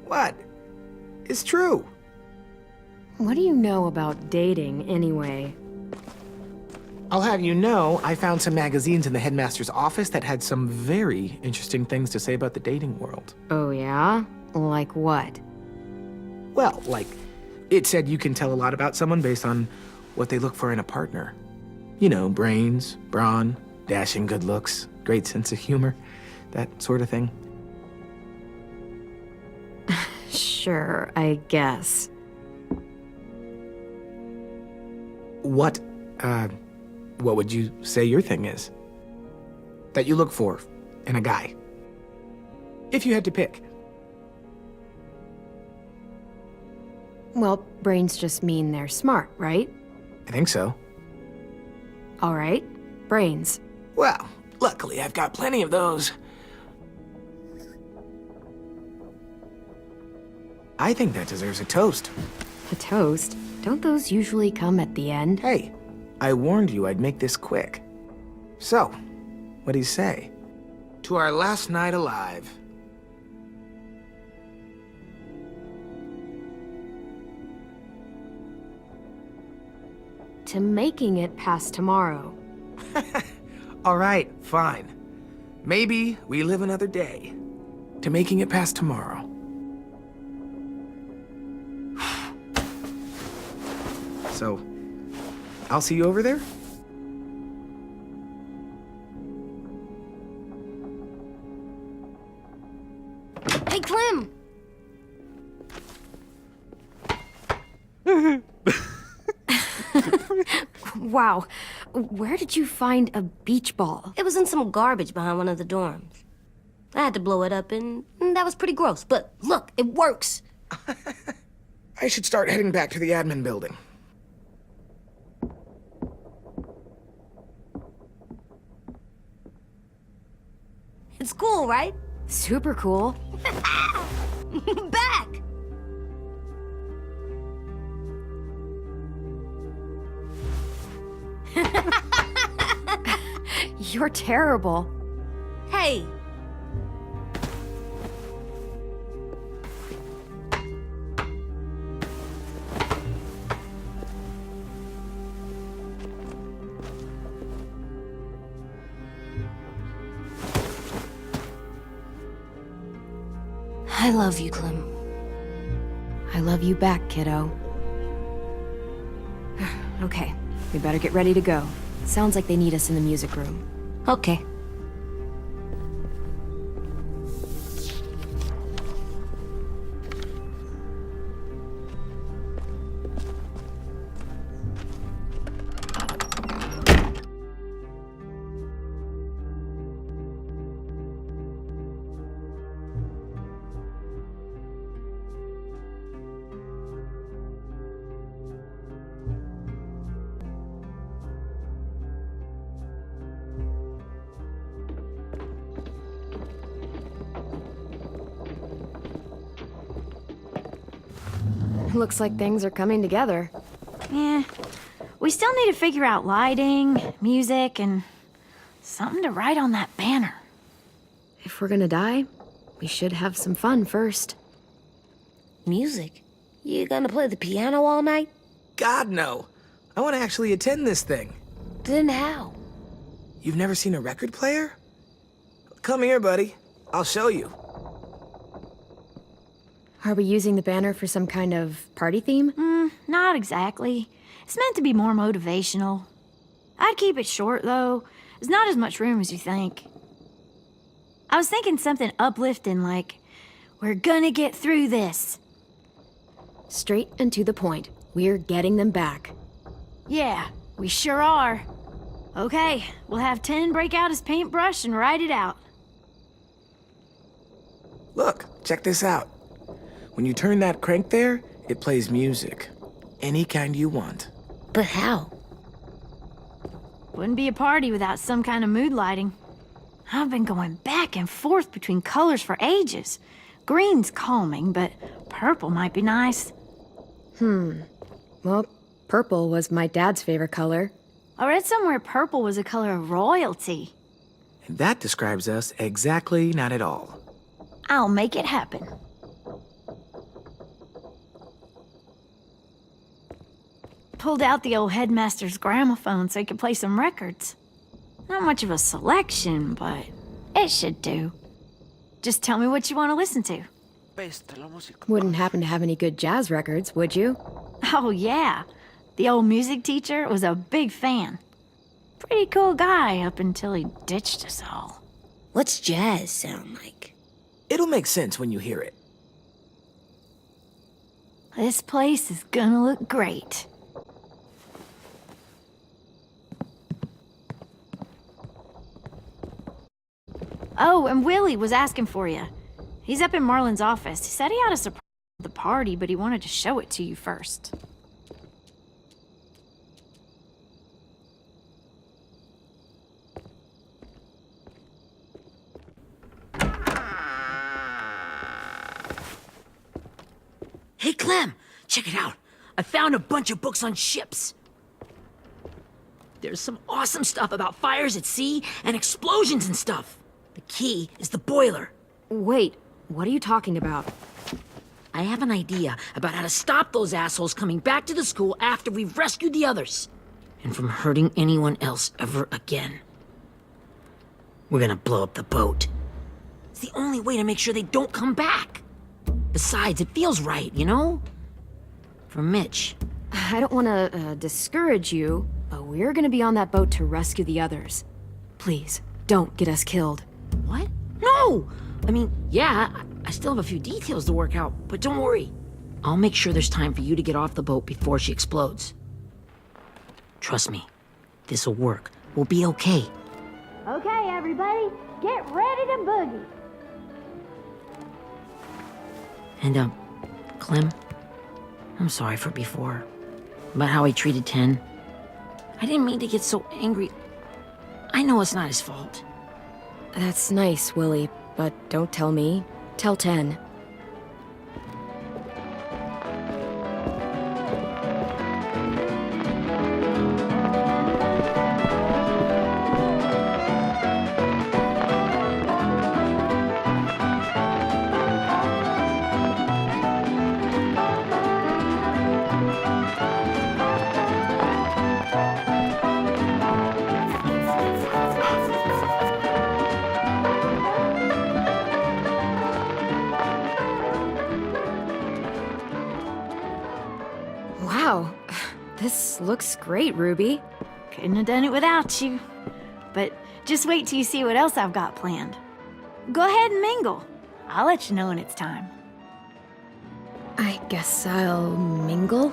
What? It's true. What do you know about dating, anyway? I'll have you know, I found some magazines in the headmaster's office that had some very interesting things to say about the dating world. Oh, yeah? Like what? Well, like, it said you can tell a lot about someone based on what they look for in a partner. You know, brains, brawn, dashing good looks, great sense of humor, that sort of thing. Sure, I guess. What would you say your thing is? That you look for in a guy? If you had to pick. Well, brains just mean they're smart, right? I think so. All right, brains. Well, luckily I've got plenty of those. I think that deserves a toast. A toast? Don't those usually come at the end? Hey, I warned you I'd make this quick. So, what do you say? To our last night alive. To making it past tomorrow. All right, fine. Maybe we live another day. To making it past tomorrow. So, I'll see you over there? Hey, Clem! Wow, where did you find a beach ball? It was in some garbage behind one of the dorms. I had to blow it up, and that was pretty gross. But look, it works. I should start heading back to the admin building. It's cool, right? Super cool. Back! You're terrible. Hey! I love you, Clem. I love you back, kiddo. Okay, we better get ready to go. Sounds like they need us in the music room. Okay. Looks like things are coming together. Yeah, we still need to figure out lighting, music, and something to write on that banner. If we're gonna die, we should have some fun first. Music? You gonna play the piano all night? God, no. I want to actually attend this thing. Then how? You've never seen a record player? Come here, buddy. I'll show you. Are we using the banner for some kind of party theme? Not exactly. It's meant to be more motivational. I'd keep it short, though. There's not as much room as you think. I was thinking something uplifting like, we're gonna get through this. Straight and to the point. We're getting them back. Yeah, we sure are. Okay, we'll have 10 break out his paintbrush and write it out. Look, check this out. When you turn that crank there, it plays music. Any kind you want. But how? Wouldn't be a party without some kind of mood lighting. I've been going back and forth between colors for ages. Green's calming, but purple might be nice. Well, purple was my dad's favorite color. I read somewhere purple was a color of royalty. And that describes us exactly not at all. I'll make it happen. Pulled out the old headmaster's gramophone so he could play some records. Not much of a selection, but it should do. Just tell me what you want to listen to. Pesta la música. Wouldn't happen to have any good jazz records, would you? Oh, yeah. The old music teacher was a big fan. Pretty cool guy up until he ditched us all. What's jazz sound like? It'll make sense when you hear it. This place is gonna look great. Oh, and Willie was asking for you. He's up in Marlin's office. He said he had a surprise at the party, but he wanted to show it to you first. Hey, Clem, check it out. I found a bunch of books on ships. There's some awesome stuff about fires at sea and explosions and stuff. The key is the boiler. Wait, what are you talking about? I have an idea about how to stop those assholes coming back to the school after we've rescued the others. And from hurting anyone else ever again. We're gonna blow up the boat. It's the only way to make sure they don't come back. Besides, it feels right, you know? For Mitch. I don't want to discourage you, but we're gonna be on that boat to rescue the others. Please, don't get us killed. What? No! I mean, yeah, I still have a few details to work out, but don't worry. I'll make sure there's time for you to get off the boat before she explodes. Trust me, this'll work. We'll be okay. Okay, everybody, get ready to boogie. And, Clem, I'm sorry for before. About how I treated Ten. I didn't mean to get so angry. I know it's not his fault. That's nice, Willie, but don't tell me. Tell 10. Wow, this looks great, Ruby. Couldn't have done it without you. But just wait till you see what else I've got planned. Go ahead and mingle. I'll let you know when it's time. I guess I'll mingle.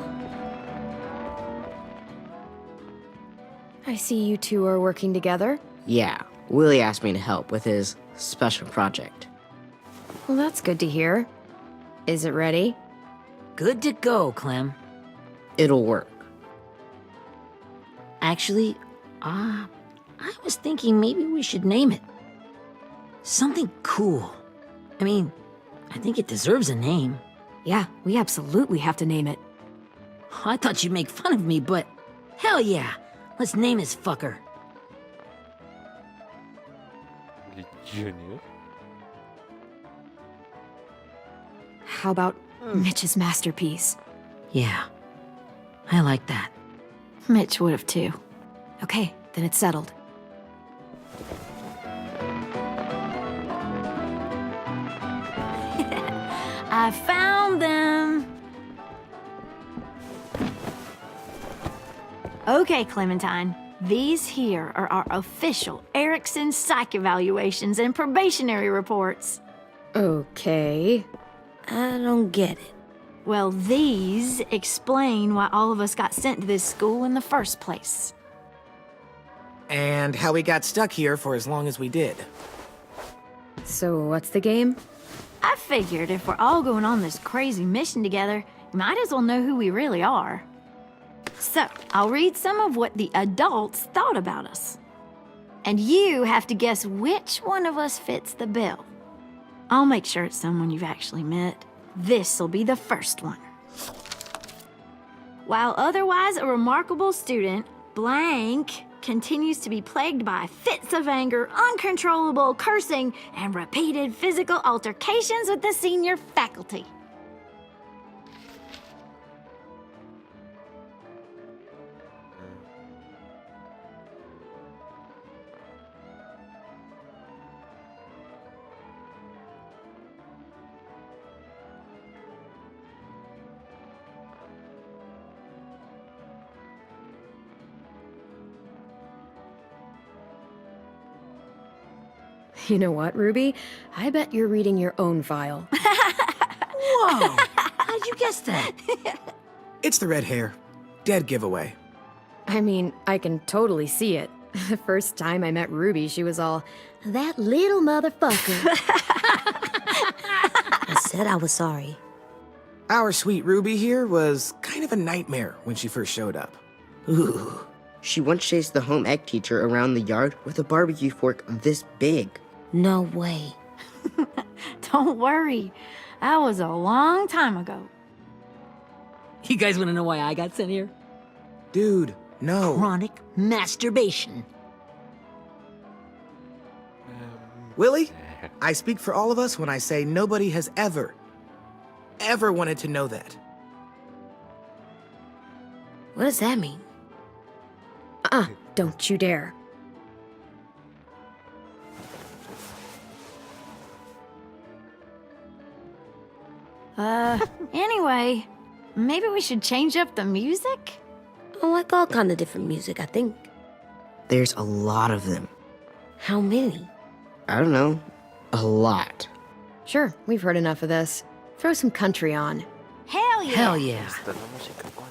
I see you two are working together. Yeah, Willie asked me to help with his special project. Well, that's good to hear. Is it ready? Good to go, Clem. It'll work. Actually, I was thinking maybe we should name it. Something cool. I mean, I think it deserves a name. Yeah, we absolutely have to name it. I thought you'd make fun of me, but hell yeah. Let's name this fucker. Junior. How about Mitch's masterpiece? Yeah, I like that. Mitch would have too. Okay, then it's settled. I found them. Okay, Clementine. These here are our official Erickson psych evaluations and probationary reports. Okay. I don't get it. Well, these explain why all of us got sent to this school in the first place. And how we got stuck here for as long as we did. So what's the game? I figured if we're all going on this crazy mission together, you might as well know who we really are. So, I'll read some of what the adults thought about us. And you have to guess which one of us fits the bill. I'll make sure it's someone you've actually met. This'll be the first one. While otherwise a remarkable student, blank continues to be plagued by fits of anger, uncontrollable cursing, and repeated physical altercations with the senior faculty. You know what, Ruby? I bet you're reading your own file. Whoa! How'd you guess that? It's the red hair. Dead giveaway. I mean, I can totally see it. The first time I met Ruby, she was all, "That little motherfucker." I said I was sorry. Our sweet Ruby here was kind of a nightmare when she first showed up. Ooh. She once chased the home ec teacher around the yard with a barbecue fork this big. No way. Don't worry, that was a long time ago. You guys want to know why I got sent here? Dude, no. Chronic masturbation. Willie, I speak for all of us when I say nobody has ever wanted to know that. What does that mean? Don't you dare. Anyway, maybe we should change up the music? I like all kind of different music, I think. There's a lot of them. How many? I don't know. A lot. Sure, we've heard enough of this. Throw some country on. Hell yeah! Hell yeah. Esta es la música country.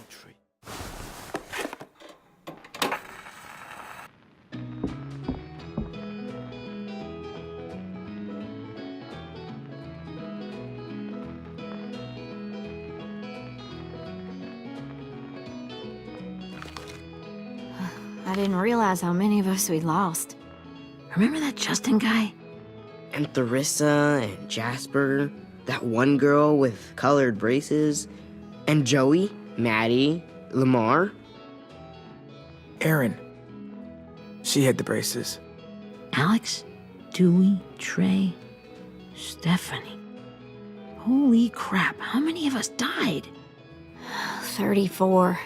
I didn't realize how many of us we'd lost. Remember that Justin guy? And Theresa and Jasper, that one girl with colored braces, and Joey, Maddie, Lamar. Erin. She had the braces. Alex, Dewey, Trey, Stephanie. Holy crap, how many of us died? 34.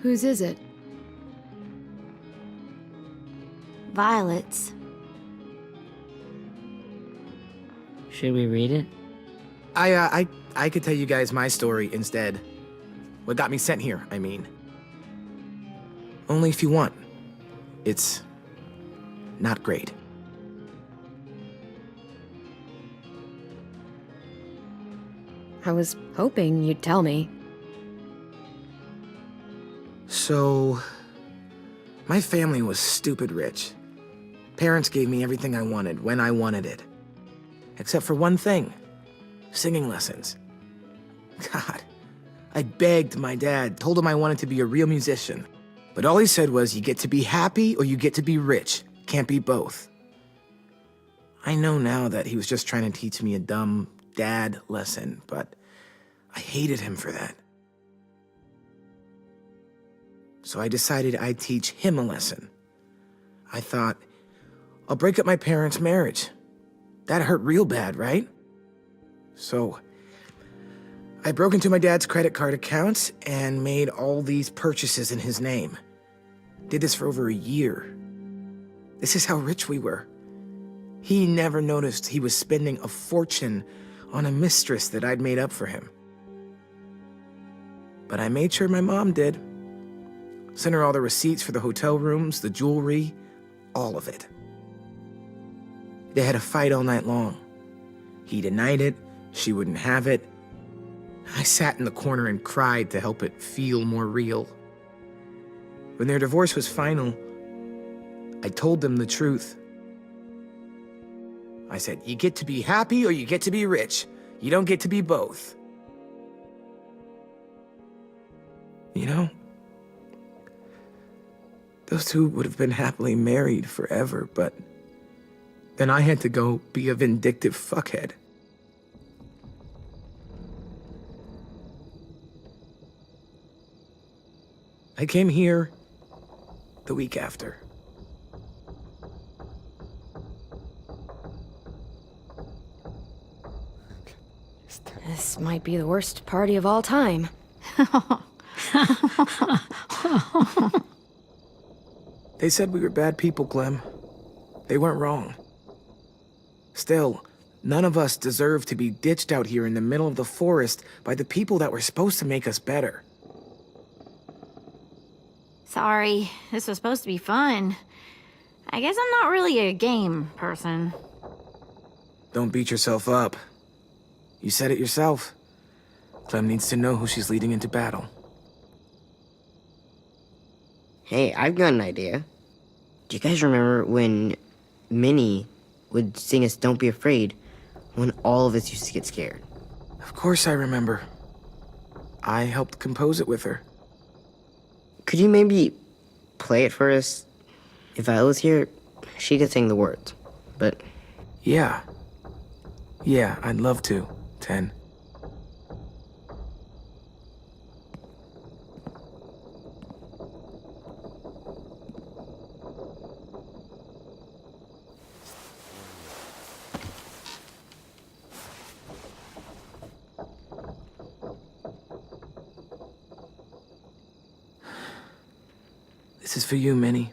Whose is it? Violet's. Should we read it? I could tell you guys my story instead. What got me sent here, I mean. Only if you want. It's not great. I was hoping you'd tell me. So, my family was stupid rich. Parents gave me everything I wanted when I wanted it. Except for one thing. Singing lessons. God, I begged my dad, told him I wanted to be a real musician. But all he said was, you get to be happy or you get to be rich. Can't be both. I know now that he was just trying to teach me a dumb dad lesson, but I hated him for that. So I decided I'd teach him a lesson. I thought, I'll break up my parents' marriage. That hurt real bad, right? So I broke into my dad's credit card accounts and made all these purchases in his name. Did this for over a year. This is how rich we were. He never noticed he was spending a fortune on a mistress that I'd made up for him. But I made sure my mom did. Sent her all the receipts for the hotel rooms, the jewelry, all of it. They had a fight all night long. He denied it, she wouldn't have it. I sat in the corner and cried to help it feel more real. When their divorce was final, I told them the truth. I said, you get to be happy or you get to be rich. You don't get to be both. You know, those two would have been happily married forever, but then I had to go be a vindictive fuckhead. I came here the week after. This might be the worst party of all time. They said we were bad people, Clem. They weren't wrong. Still, none of us deserve to be ditched out here in the middle of the forest by the people that were supposed to make us better. Sorry, this was supposed to be fun. I guess I'm not really a game person. Don't beat yourself up. You said it yourself. Clem needs to know who she's leading into battle. Hey, I've got an idea. Do you guys remember when Minnie would sing us Don't Be Afraid when all of us used to get scared? Of course I remember. I helped compose it with her. Could you maybe play it for us? If I was here, she could sing the words, but... Yeah, I'd love to, 10. This is for you, Minnie.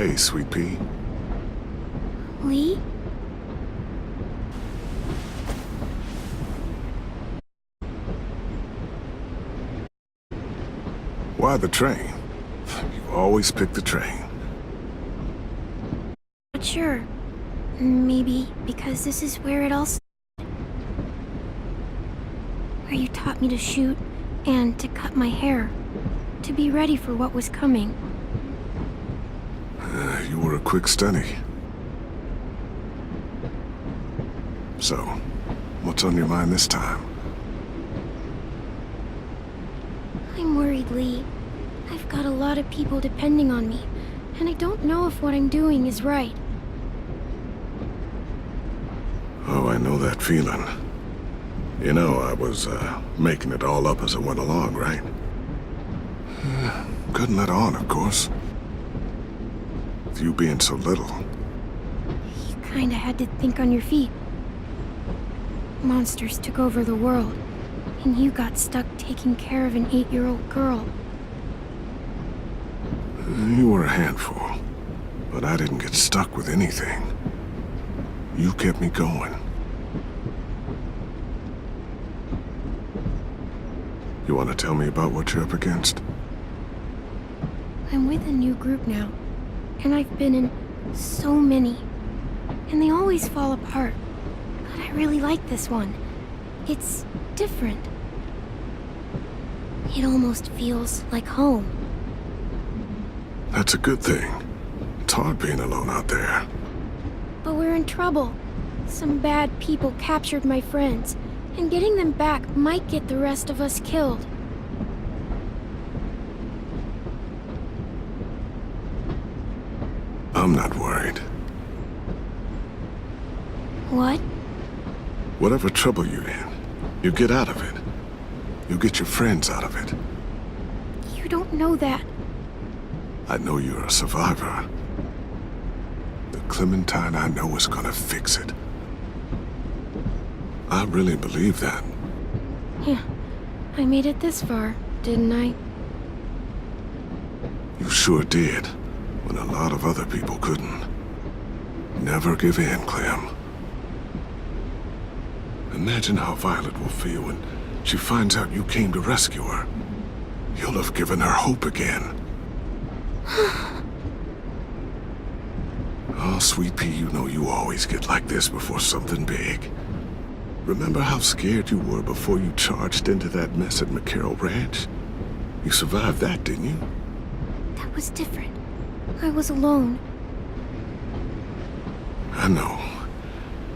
Hey, Sweet Pea. Lee? Why the train? You always pick the train. Not sure. Maybe because this is where it all started. Where you taught me to shoot and to cut my hair. To be ready for what was coming. You were a quick study. So, what's on your mind this time? I'm worried, Lee. I've got a lot of people depending on me, and I don't know if what I'm doing is right. Oh, I know that feeling. You know, I was, making it all up as I went along, right? Couldn't let on, of course. With you being so little. You kinda had to think on your feet. Monsters took over the world, and you got stuck taking care of an 8-year-old girl. You were a handful, but I didn't get stuck with anything. You kept me going. You want to tell me about what you're up against? I'm with a new group now, and I've been in so many, and they always fall apart. But I really like this one. It's different. It almost feels like home. That's a good thing. It's hard being alone out there. But we're in trouble. Some bad people captured my friends, and getting them back might get the rest of us killed. I'm not worried. What? Whatever trouble you're in, you get out of it. You get your friends out of it. You don't know that. I know you're a survivor. The Clementine I know is gonna fix it. I really believe that. Yeah, I made it this far, didn't I? You sure did, when a lot of other people couldn't. Never give in, Clem. Imagine how Violet will feel when she finds out you came to rescue her. You'll have given her hope again. Oh, sweet pea, you know you always get like this before something big. Remember how scared you were before you charged into that mess at McCarroll Ranch? You survived that, didn't you? That was different. I was alone. I know.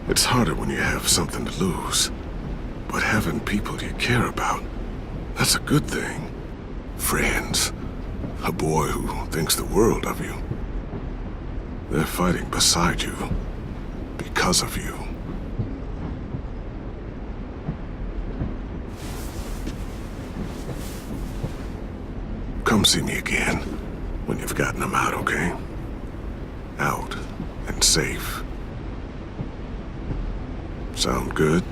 It's harder when you have something to lose. But having people you care about, that's a good thing. Friends. A boy who thinks the world of you. They're fighting beside you. Because of you. Come see me again when you've gotten them out, okay? Out and safe. Sound good?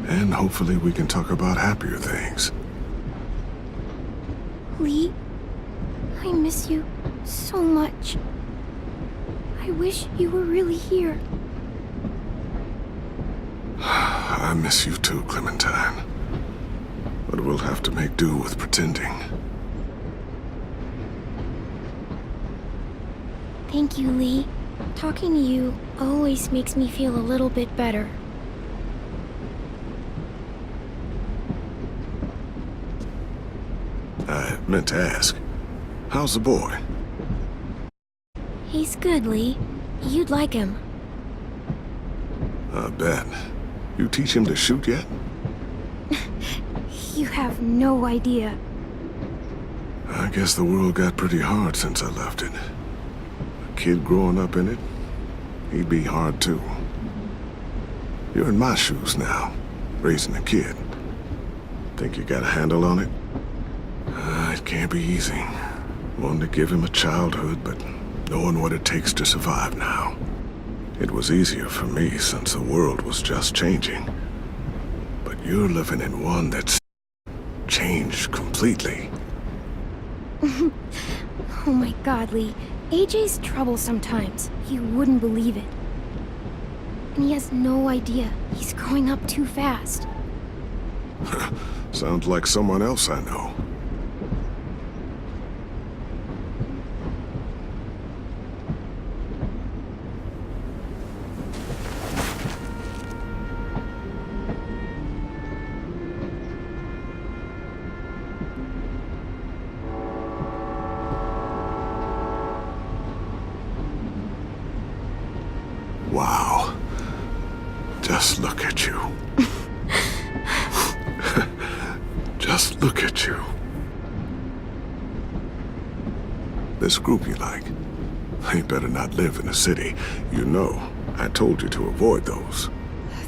And hopefully we can talk about happier things. Lee, I miss you so much. I wish you were really here. I miss you too, Clementine. But we'll have to make do with pretending. Thank you, Lee. Talking to you always makes me feel a little bit better. I meant to ask, how's the boy? He's good, Lee. You'd like him. I bet. You teach him to shoot yet? You have no idea. I guess the world got pretty hard since I left it. A kid growing up in it, he'd be hard too. You're in my shoes now, raising a kid. Think you got a handle on it? It can't be easy. Wanting to give him a childhood, but knowing what it takes to survive now. It was easier for me since the world was just changing. But you're living in one that's changed completely. Oh my God, Lee. AJ's trouble sometimes. You wouldn't believe it. And he has no idea. He's growing up too fast. Sounds like someone else I know. Wow. Just look at you. Just look at you. This group you like, they better not live in the city. You know, I told you to avoid those.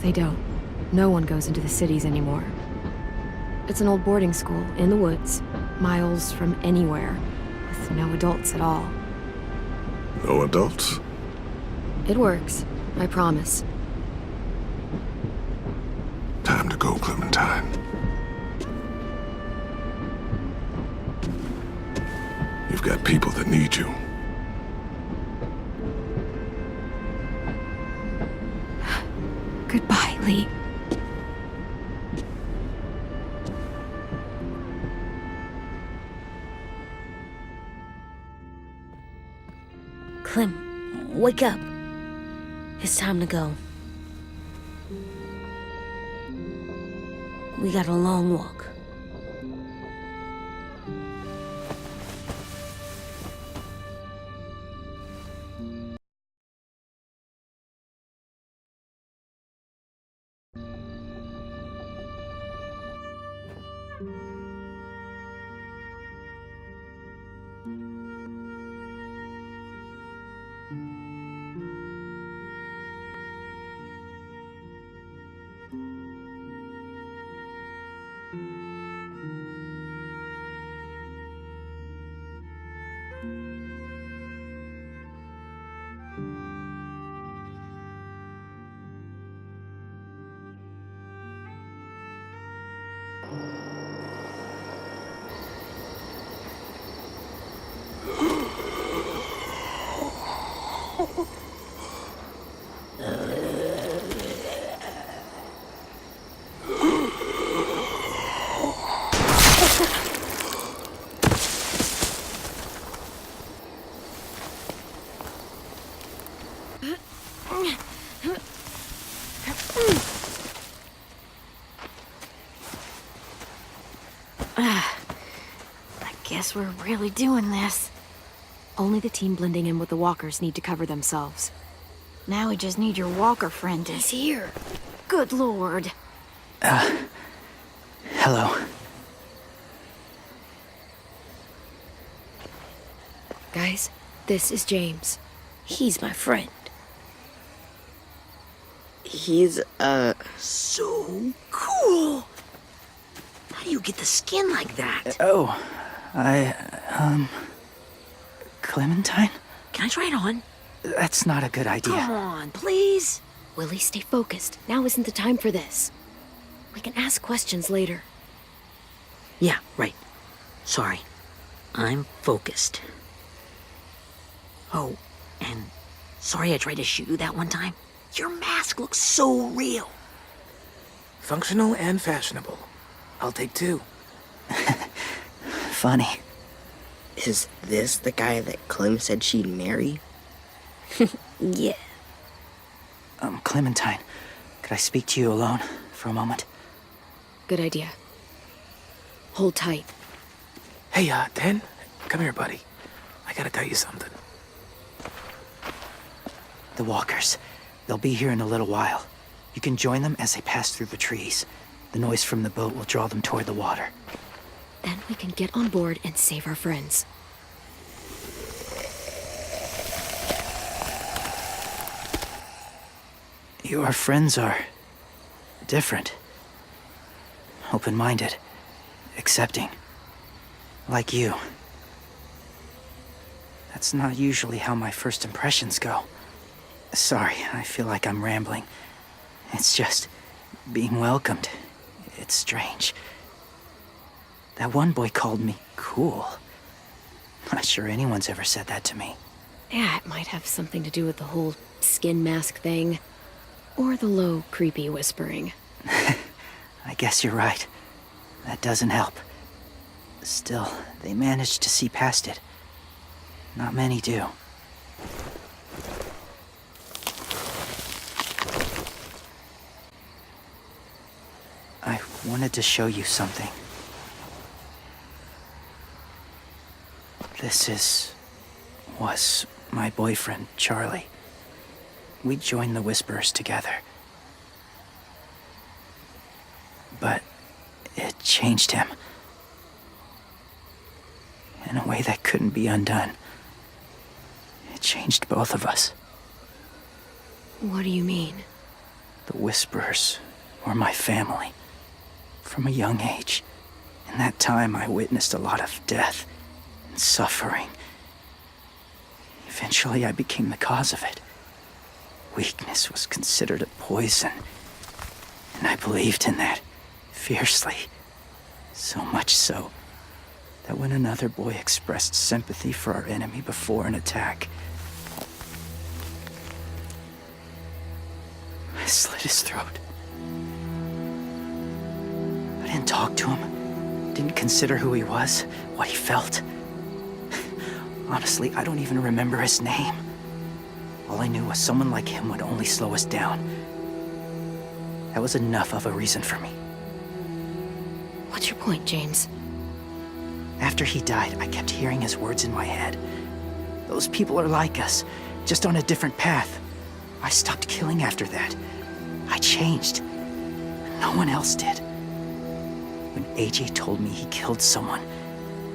They don't. No one goes into the cities anymore. It's an old boarding school in the woods, miles from anywhere, with no adults at all. No adults? It works, I promise. Time to go, Clementine. You've got people that need you. Goodbye, Lee. Clem, wake up. It's time to go. We got a long walk. Guess we're really doing this. Only the team blending in with the walkers need to cover themselves. Now we just need your walker friend to... He's here. Good lord. Hello. Guys, this is James. He's my friend. He's, So cool! How do you get the skin like that? Clementine? Can I try it on? That's not a good idea. Come on, please. Willie, stay focused. Now isn't the time for this. We can ask questions later. Yeah, right. Sorry. I'm focused. Oh, and sorry I tried to shoot you that one time. Your mask looks so real. Functional and fashionable. I'll take two. Funny. is this the guy that Clem said she'd marry? Yeah. Clementine, could I speak to you alone for a moment? Good idea. Hold tight. Hey, Dan, come here, buddy. I gotta tell you something. The walkers. They'll be here in a little while. You can join them as they pass through the trees. The noise from the boat will draw them toward the water. Then we can get on board and save our friends. Your friends are different. Open-minded. Accepting. Like you. That's not usually how my first impressions go. Sorry, I feel like I'm rambling. It's just being welcomed. It's strange. That one boy called me cool. Not sure anyone's ever said that to me. Yeah, it might have something to do with the whole skin mask thing. Or the low, creepy whispering. I guess you're right. That doesn't help. Still, they managed to see past it. Not many do. I wanted to show you something. Was my boyfriend, Charlie. We joined the Whisperers together. But it changed him. In a way that couldn't be undone. It changed both of us. What do you mean? The Whisperers were my family. From a young age. In that time, I witnessed a lot of death and suffering. Eventually, I became the cause of it. Weakness was considered a poison. And I believed in that, fiercely. So much so, that when another boy expressed sympathy for our enemy before an attack, I slit his throat. I didn't talk to him, didn't consider who he was, what he felt. Honestly, I don't even remember his name. All I knew was someone like him would only slow us down. That was enough of a reason for me. What's your point, James? After he died, I kept hearing his words in my head. Those people are like us, just on a different path. I stopped killing after that. I changed. No one else did. When AJ told me he killed someone,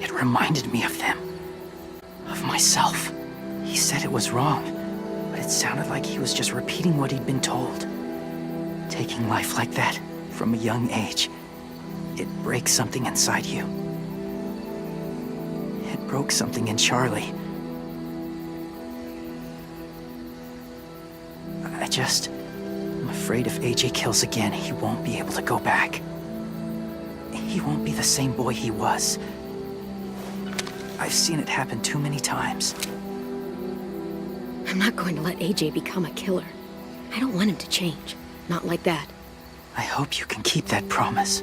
it reminded me of them. Of myself. He said it was wrong, but it sounded like he was just repeating what he'd been told. Taking life like that, from a young age, it breaks something inside you. It broke something in Charlie. I'm afraid if AJ kills again, he won't be able to go back. He won't be the same boy he was. I've seen it happen too many times. I'm not going to let AJ become a killer. I don't want him to change. Not like that. I hope you can keep that promise.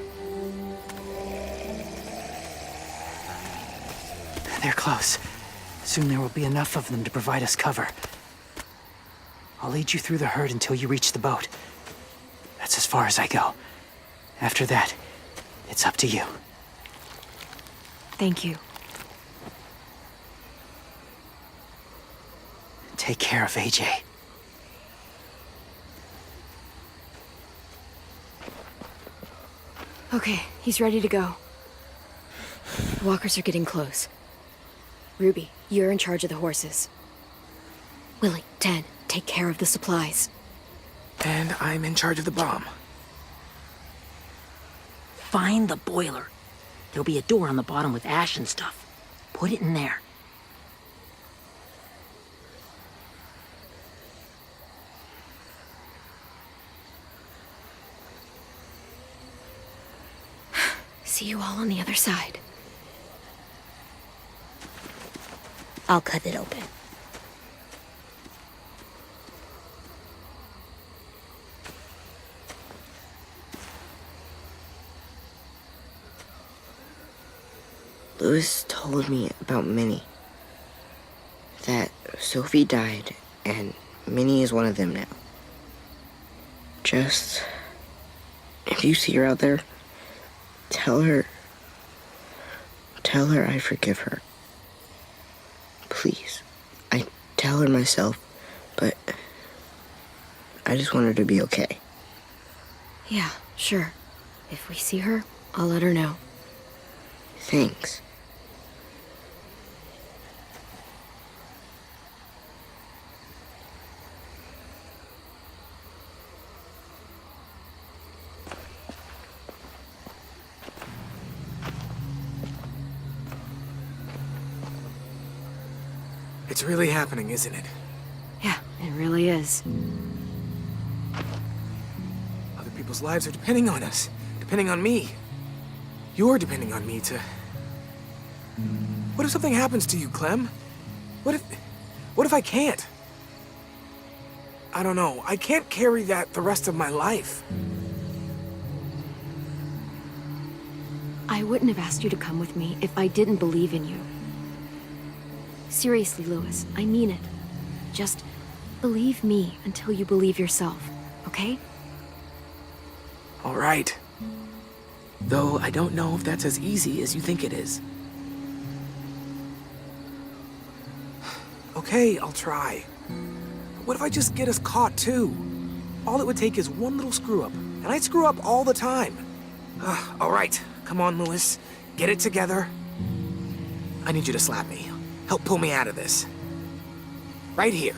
They're close. Soon there will be enough of them to provide us cover. I'll lead you through the herd until you reach the boat. That's as far as I go. After that, it's up to you. Thank you. Take care of AJ. Okay, he's ready to go. The walkers are getting close. Ruby, you're in charge of the horses. Willie, Ted, take care of the supplies. And I'm in charge of the bomb. Find the boiler. There'll be a door on the bottom with ash and stuff. Put it in there. See you all on the other side. I'll cut it open. Louis told me about Minnie. That Sophie died, and Minnie is one of them now. Just... if you see her out there, tell her I forgive her. Please. I tell her myself, but I just want her to be okay. Yeah, sure. If we see her, I'll let her know. Thanks. It's really happening, isn't it? Yeah, it really is. Other people's lives are depending on us. Depending on me. You're depending on me to... What if something happens to you, Clem? What What if I can't? I don't know. I can't carry that the rest of my life. I wouldn't have asked you to come with me if I didn't believe in you. Seriously, Lewis, I mean it. Just believe me until you believe yourself, okay? All right. Though I don't know if that's as easy as you think it is. Okay, I'll try. But what if I just get us caught too? All it would take is one little screw up, and I'd screw up all the time. All right, come on, Lewis. Get it together. I need you to slap me. Help pull me out of this. Right here.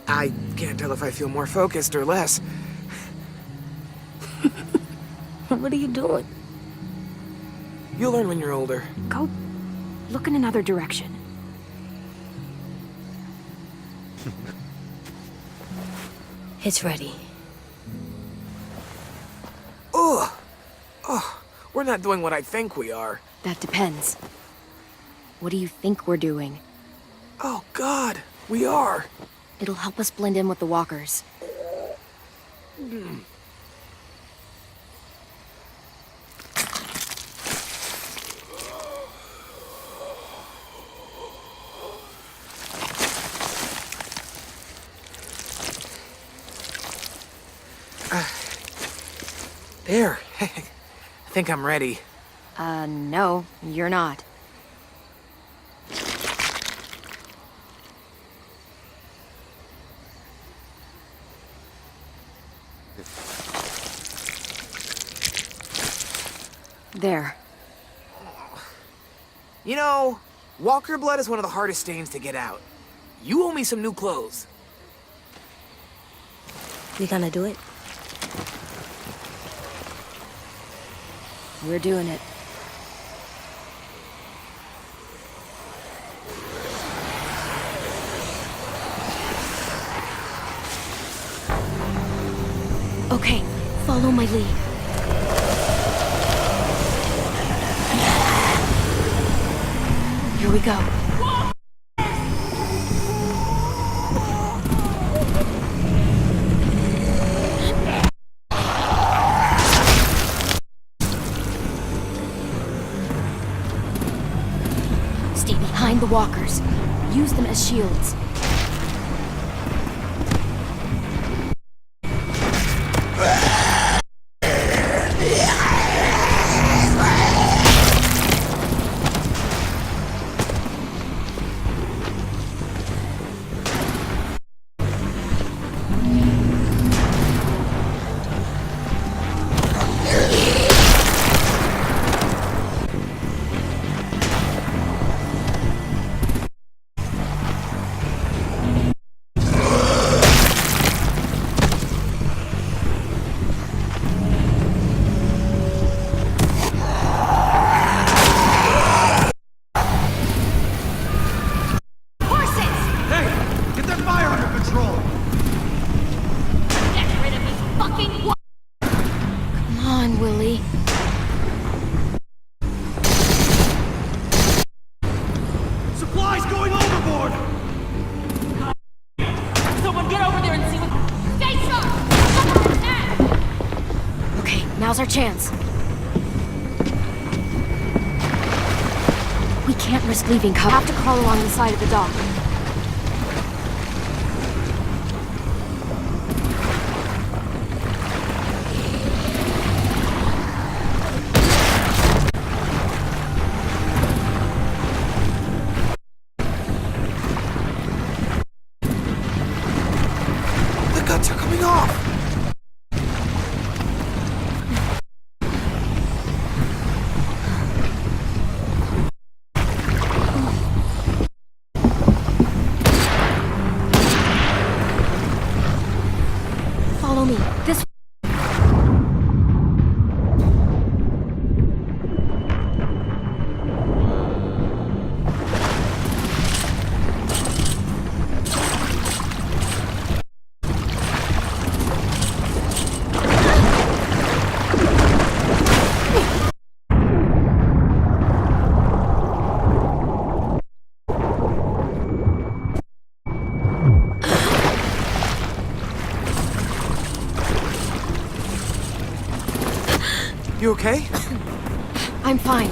I can't tell if I feel more focused or less. What are you doing? You'll learn when you're older. Go look in another direction. It's ready. Ugh! Oh, we're not doing what I think we are. That depends. What do you think we're doing? Oh, God, we are. It'll help us blend in with the walkers. There. I think I'm ready. No, you're not. There. You know, walker blood is one of the hardest stains to get out. You owe me some new clothes. We gonna do it? We're doing it. Okay, follow my lead. Here we go. Stay behind the walkers. Use them as shields. Now's our chance. We can't risk leaving cover. Have to crawl along the side of the dock. The guts are coming off! Follow me. This You okay? I'm fine.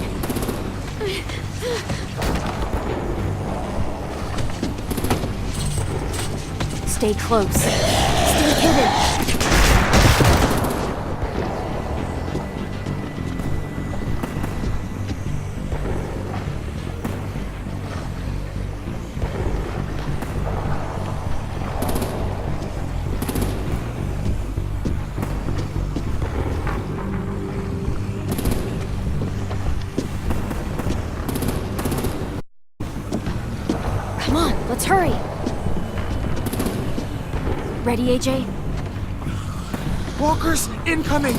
Stay close. Stay hidden. Come on, let's hurry. Ready, AJ? Walkers incoming!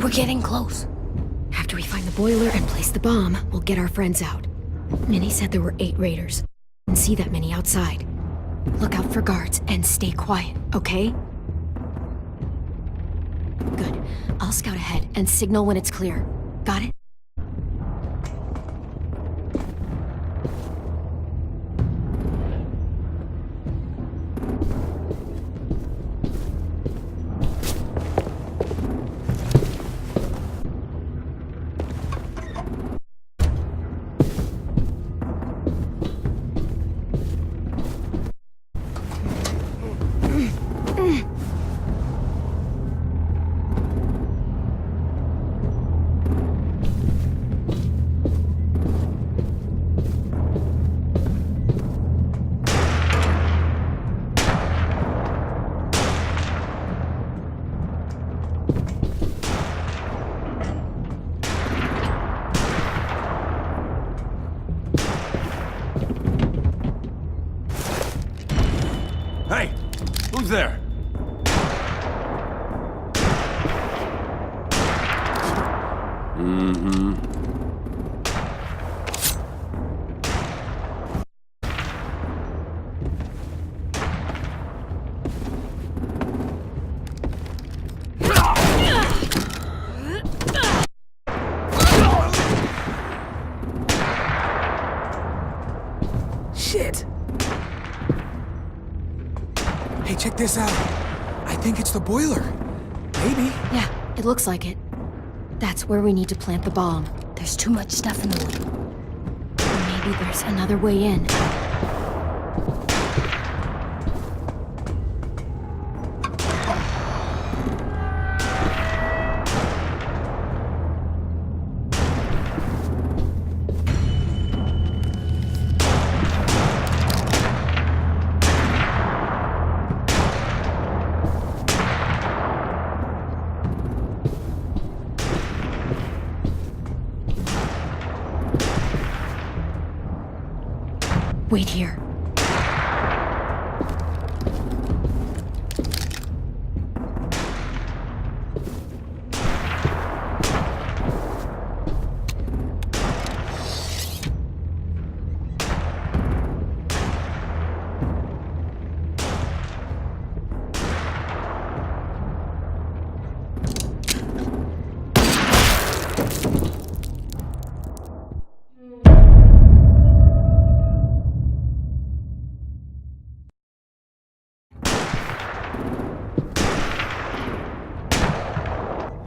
We're getting close. After we find the boiler and place the bomb, we'll get our friends out. Minnie said there were 8 raiders. And see that many outside. Look out for guards and stay quiet, okay? Good. I'll scout ahead and signal when it's clear. Got it? Hey, who's there? Shit! Hey, check this out. I think it's the boiler. Maybe. Yeah, it looks like it. That's where we need to plant the bomb. There's too much stuff in the way. Maybe there's another way in. Wait here.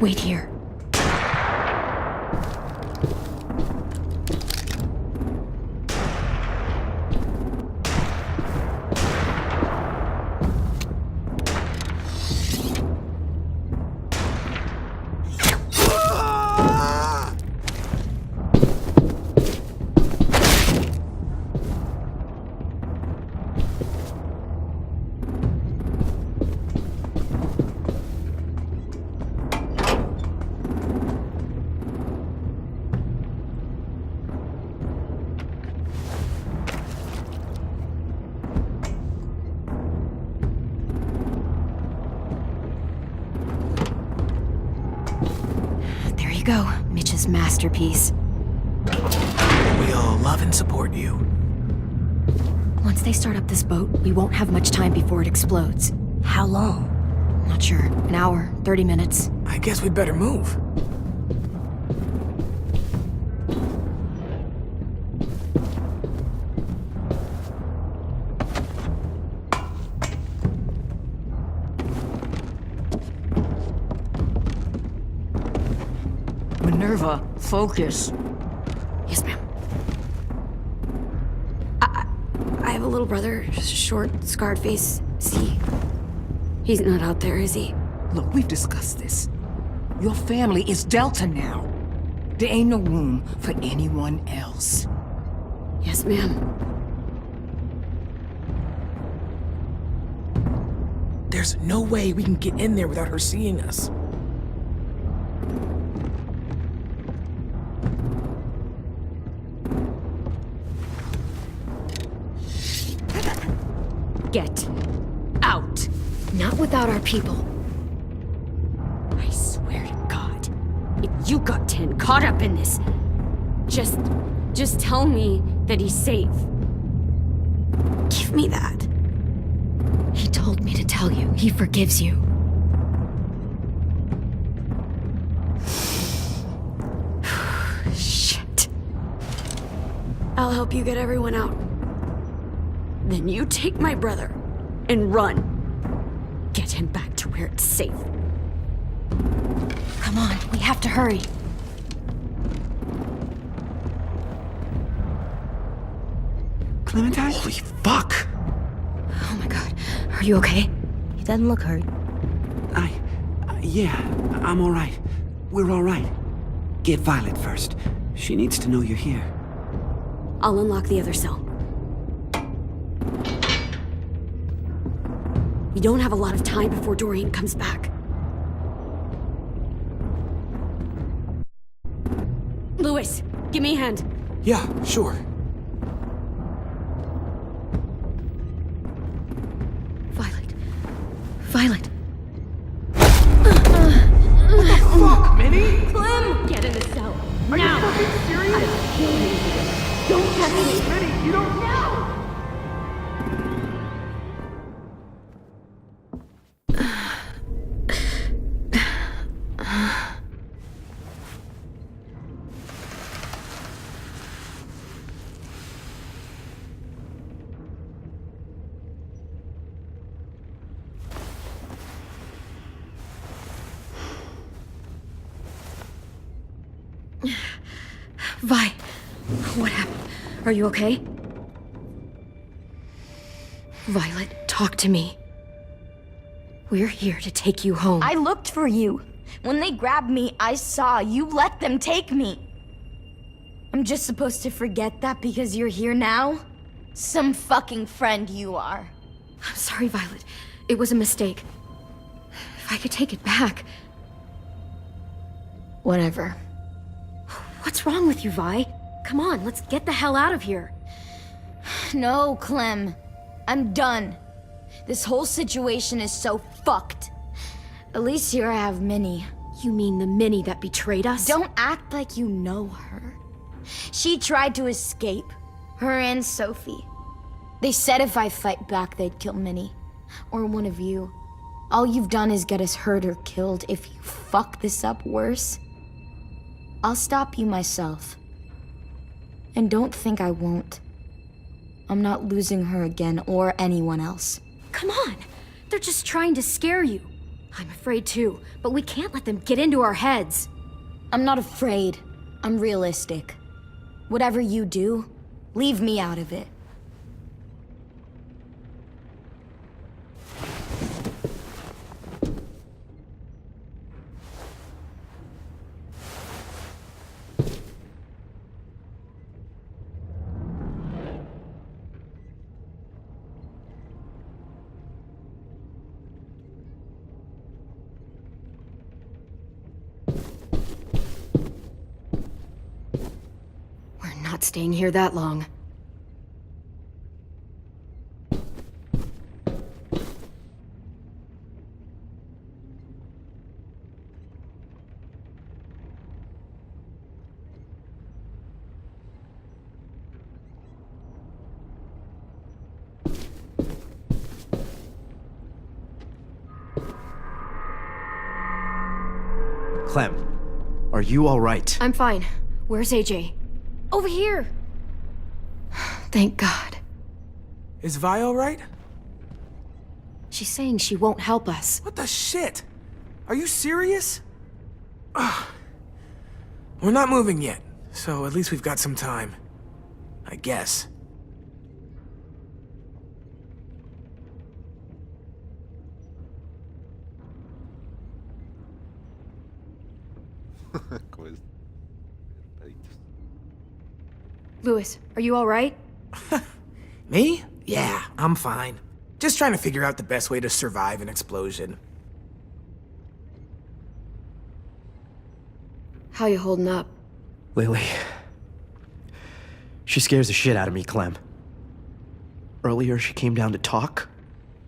Wait here. Go, Mitch's masterpiece. We all love and support you. Once they start up this boat, we won't have much time before it explodes. How long? Not sure. An hour, 30 minutes. I guess we'd better move. Minerva, focus. Yes, ma'am. I have a little brother, short, scarred face. See? He's not out there, is he? Look, we've discussed this. Your family is Delta now. There ain't no room for anyone else. Yes, ma'am. There's no way we can get in there without her seeing us. Get out. Not without our people. I swear to God, if you got 10 caught up in this, just tell me that he's safe. Give me that. He told me to tell you he forgives you. I'll help you get everyone out. Then you take my brother and run. Get him back to where it's safe. Come on, we have to hurry. Clementine? Holy fuck! Oh my god. Are you okay? He doesn't look hurt. Yeah, I'm alright. We're alright. Get Violet first. She needs to know you're here. I'll unlock the other cell. We don't have a lot of time before Dorian comes back. Lewis, give me a hand. Yeah, sure. Violet. Violet. What the fuck, Minnie? Clem! Get in the cell. Are you fucking serious? I'll kill you. Don't touch me. Minnie, you don't know! Vi, what happened? Are you okay? Violet, talk to me. We're here to take you home. I looked for you. When they grabbed me, I saw you let them take me. I'm just supposed to forget that because you're here now? Some fucking friend you are. I'm sorry, Violet. It was a mistake. If I could take it back. Whatever. What's wrong with you, Vi? Come on, let's get the hell out of here. No, Clem. I'm done. This whole situation is so fucked. At least here I have Minnie. You mean the Minnie that betrayed us? Don't act like you know her. She tried to escape. Her and Sophie. They said if I fight back, they'd kill Minnie. Or one of you. All you've done is get us hurt or killed. If you fuck this up worse, I'll stop you myself. And don't think I won't. I'm not losing her again or anyone else. Come on! They're just trying to scare you. I'm afraid too, but we can't let them get into our heads. I'm not afraid. I'm realistic. Whatever you do, leave me out of it. Not staying here that long. Clem, are you all right? I'm fine. Where's AJ? Over here! Thank God. Is Vi all right? She's saying she won't help us. What the shit? Are you serious? Ugh. We're not moving yet, so at least we've got some time. I guess. Lewis, are you all right? Me? Yeah, I'm fine. Just trying to figure out the best way to survive an explosion. How you holding up? Lily. She scares the shit out of me, Clem. Earlier, she came down to talk.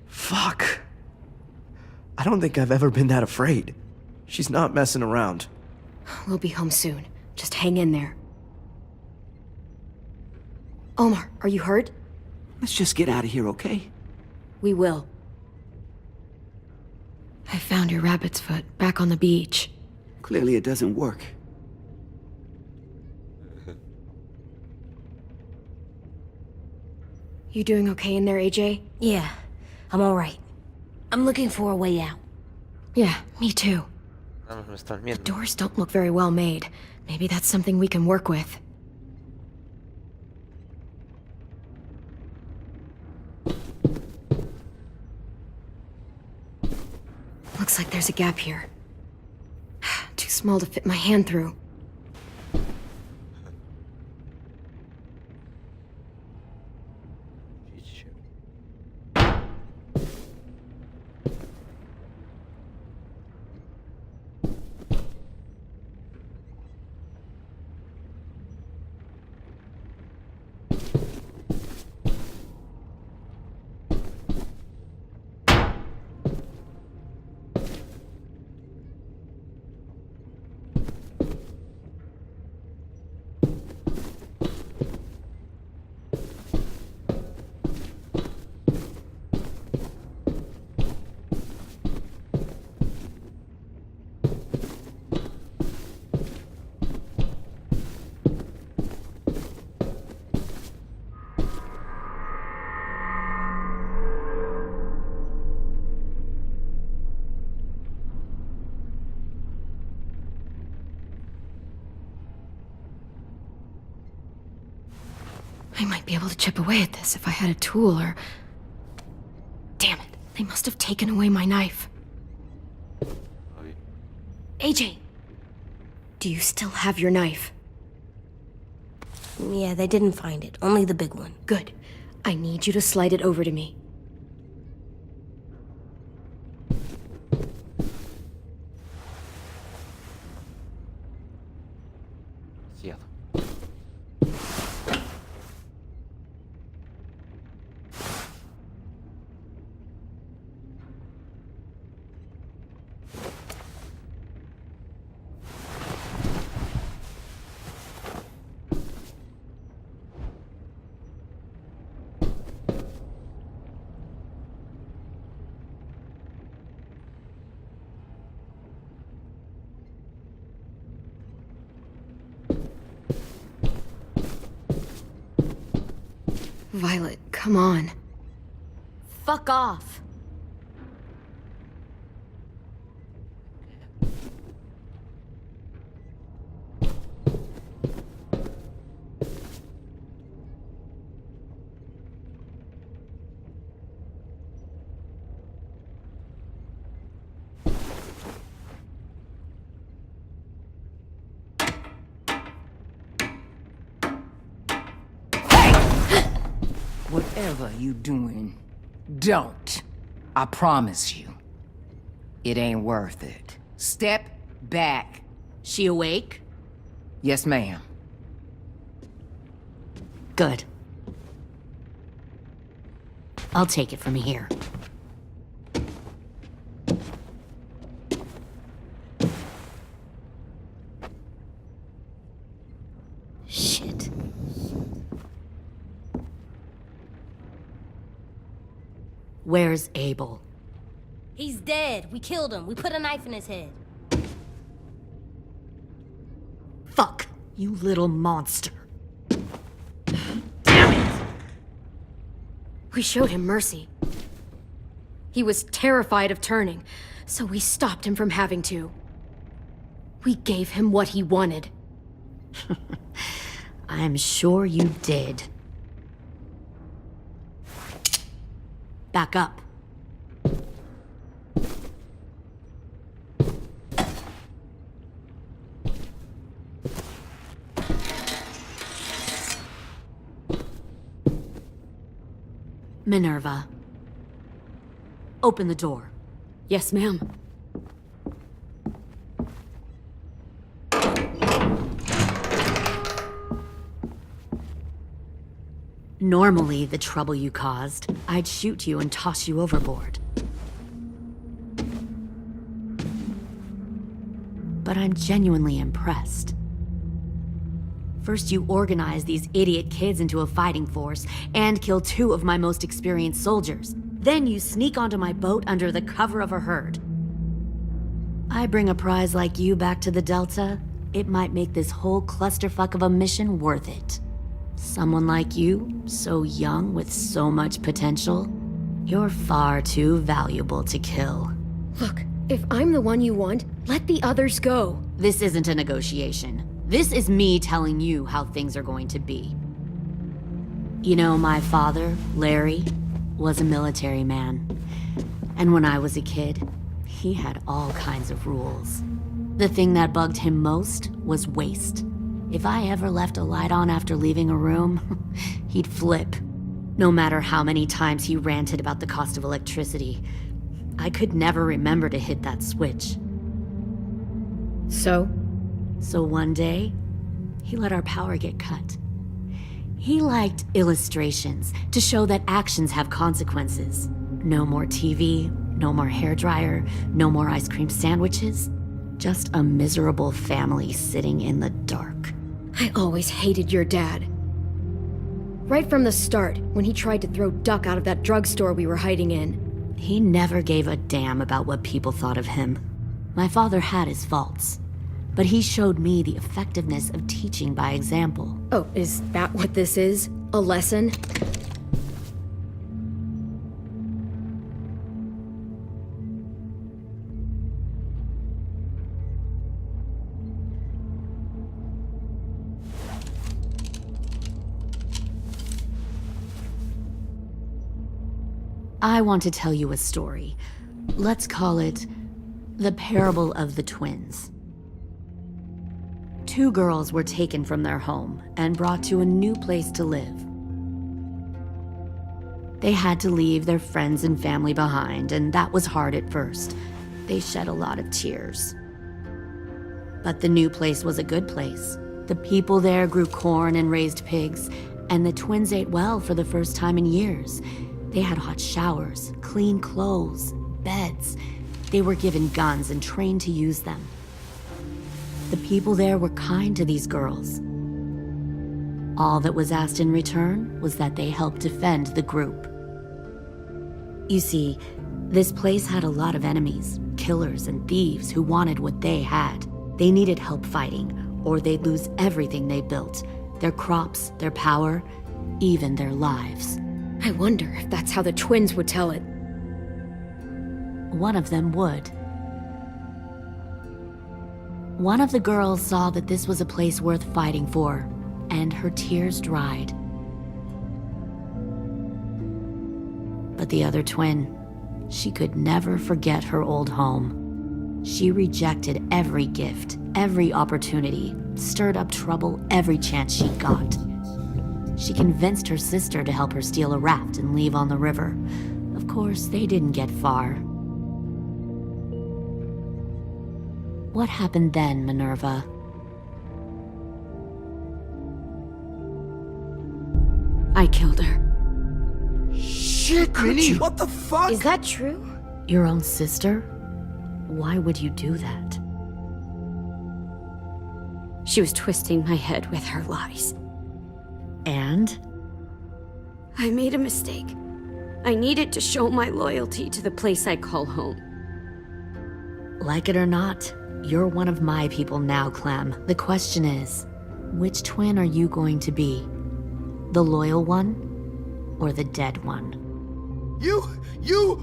Fuck. I don't think I've ever been that afraid. She's not messing around. We'll be home soon. Just hang in there. Omar, are you hurt? Let's just get out of here, okay? We will. I found your rabbit's foot back on the beach. Clearly it doesn't work. You doing okay in there, AJ? Yeah, I'm alright. I'm looking for a way out. Yeah, me too. Nada más me están The viendo. doors don't look very well made. Maybe that's something we can work with. Looks like there's a gap here. Too small to fit my hand through. I might be able to chip away at this if I had a tool or... Damn it, they must have taken away my knife. AJ! Do you still have your knife? Yeah, they didn't find it. Only the big one. Good. I need you to slide it over to me. Cierto. Violet, come on. Fuck off. Whatever you doing, don't. I promise you. It ain't worth it. Step back. She awake? Yes, ma'am. Good. I'll take it from here. Shit. Where's Abel? He's dead. We killed him. We put a knife in his head. Fuck, you little monster. We showed him mercy. He was terrified of turning, so we stopped him from having to. We gave him what he wanted. I'm sure you did. Back up. Minerva. Open the door. Yes, ma'am. Normally, the trouble you caused, I'd shoot you and toss you overboard. But I'm genuinely impressed. First, you organize these idiot kids into a fighting force and kill 2 of my most experienced soldiers. Then you sneak onto my boat under the cover of a herd. I bring a prize like you back to the Delta, it might make this whole clusterfuck of a mission worth it. Someone like you, so young with so much potential, you're far too valuable to kill. Look, if I'm the one you want, let the others go. This isn't a negotiation. This is me telling you how things are going to be. You know, my father, Larry, was a military man. And when I was a kid, he had all kinds of rules. The thing that bugged him most was waste. If I ever left a light on after leaving a room, he'd flip. No matter how many times he ranted about the cost of electricity, I could never remember to hit that switch. So? So one day, he let our power get cut. He liked illustrations to show that actions have consequences. No more TV, no more hairdryer, no more ice cream sandwiches. Just a miserable family sitting in the dark. I always hated your dad. Right from the start, when he tried to throw Duck out of that drugstore we were hiding in. He never gave a damn about what people thought of him. My father had his faults, but he showed me the effectiveness of teaching by example. Oh, is that what this is? A lesson? I want to tell you a story. Let's call it the Parable of the Twins. Two girls were taken from their home and brought to a new place to live. They had to leave their friends and family behind, and that was hard at first. They shed a lot of tears. But the new place was a good place. The people there grew corn and raised pigs, and the twins ate well for the first time in years. They had hot showers, clean clothes, beds. They were given guns and trained to use them. The people there were kind to these girls. All that was asked in return was that they help defend the group. You see, this place had a lot of enemies, killers and thieves who wanted what they had. They needed help fighting, or they'd lose everything they built, their crops, their power, even their lives. I wonder if that's how the twins would tell it. One of them would. One of the girls saw that this was a place worth fighting for, and her tears dried. But the other twin, she could never forget her old home. She rejected every gift, every opportunity, stirred up trouble every chance she got. She convinced her sister to help her steal a raft and leave on the river. Of course, they didn't get far. What happened then, Minerva? I killed her. Shit, Minnie, what the fuck? Is that true? Your own sister? Why would you do that? She was twisting my head with her lies. And? I made a mistake. I needed to show my loyalty to the place I call home. Like it or not, you're one of my people now, Clem. The question is, which twin are you going to be? The loyal one or the dead one? You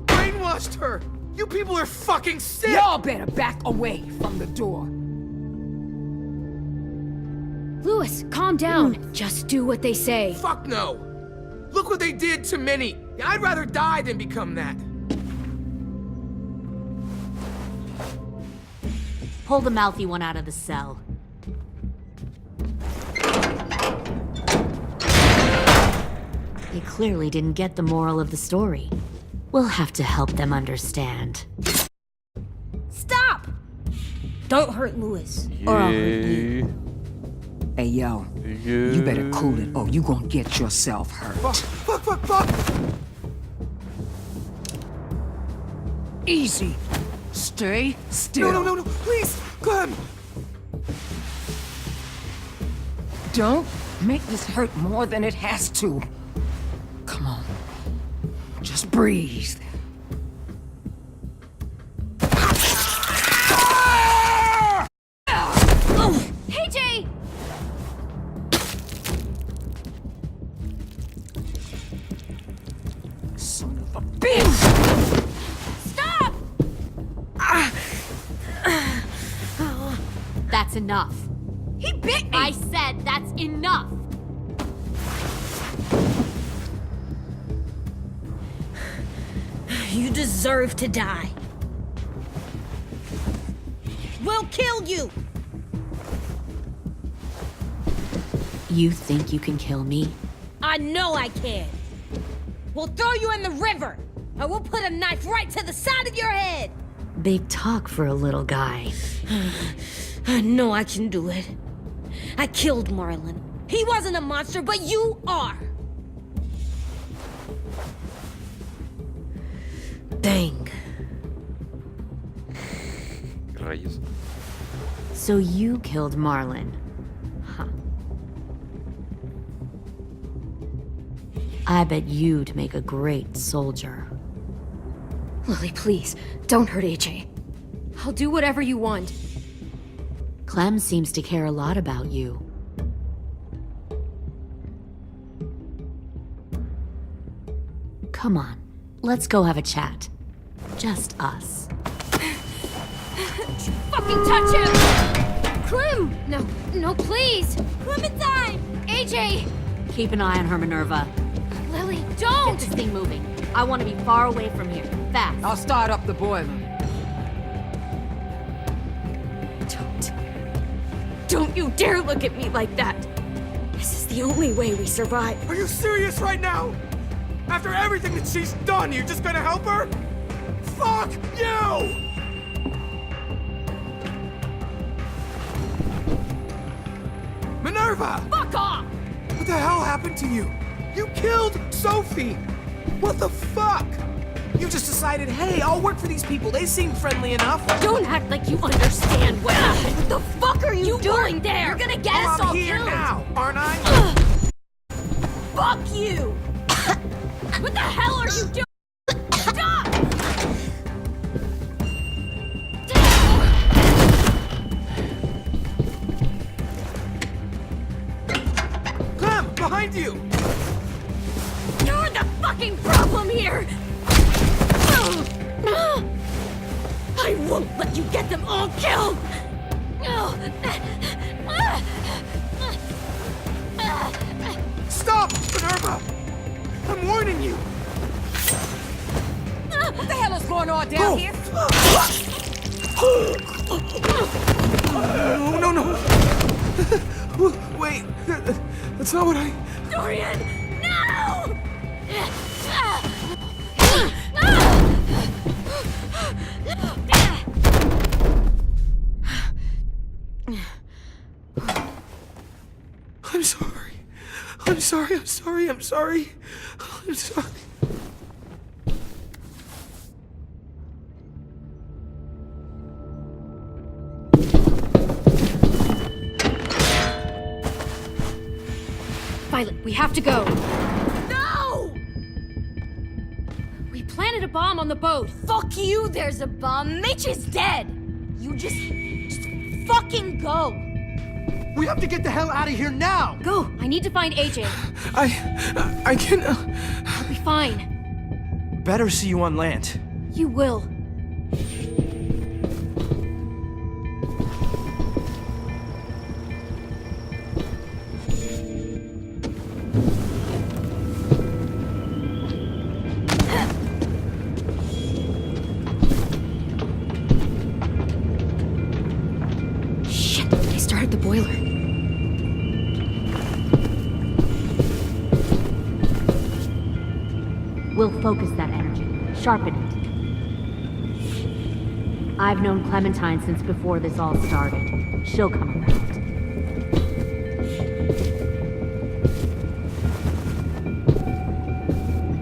brainwashed her! You people are fucking sick! Y'all better back away from the door. Louis, calm down. Just do what they say. Fuck no! Look what they did to Minnie. I'd rather die than become that. Pull the mouthy one out of the cell. They clearly didn't get the moral of the story. We'll have to help them understand. Stop! Don't hurt Louis, or I'll hurt you. Hey, yo. You better cool it, or you gonna get yourself hurt. Fuck! Easy. Stay still. No, please, Clem! Don't make this hurt more than it has to. Come on. Just breathe. Hey, Jay! Son of a bitch! Stop! That's enough. He bit me! I said that's enough! You deserve to die. We'll kill you! You think you can kill me? I know I can. We'll throw you in the river, and we'll put a knife right to the side of your head. Big talk for a little guy. I know I can do it. I killed Marlon. He wasn't a monster, but you are. Dang. Rayos. So you killed Marlon. Huh. I bet you'd make a great soldier. Lily, please, don't hurt AJ. I'll do whatever you want. Clem seems to care a lot about you. Come on, let's go have a chat. Just us. Fucking touch him! Clem! No, please! Clementine! AJ! Keep an eye on her, Minerva. Lily, Get this thing moving. I want to be far away from here. Fast. I'll start up the boiler. Don't you dare look at me like that! This is the only way we survive. Are you serious right now? After everything that she's done, you're just gonna help her? Fuck you! Minerva! Fuck off! What the hell happened to you? You killed Sophie! What the fuck? You just decided, hey, I'll work for these people. They seem friendly enough. Don't act like you understand what happened. What the fuck are you doing there? You're gonna get Well, us I'm all here killed! now, aren't I? Fuck you! What the hell are you doing? Stop! Clem, behind you! You're the fucking problem here! I won't let you get them all killed! Stop, Minerva! I'm warning you! What the hell is going on down here? No. Wait, that's not what I... Dorian, no! I'm sorry. Violet, we have to go. No! We planted a bomb on the boat. Fuck you, there's a bomb. Mitch is dead. You just fucking go. We have to get the hell out of here now! Go! I need to find AJ. I can... I'll be fine. Better see you on land. You will. Shit, they started the boiler. We'll focus that energy, sharpen it. I've known Clementine since before this all started. She'll come around.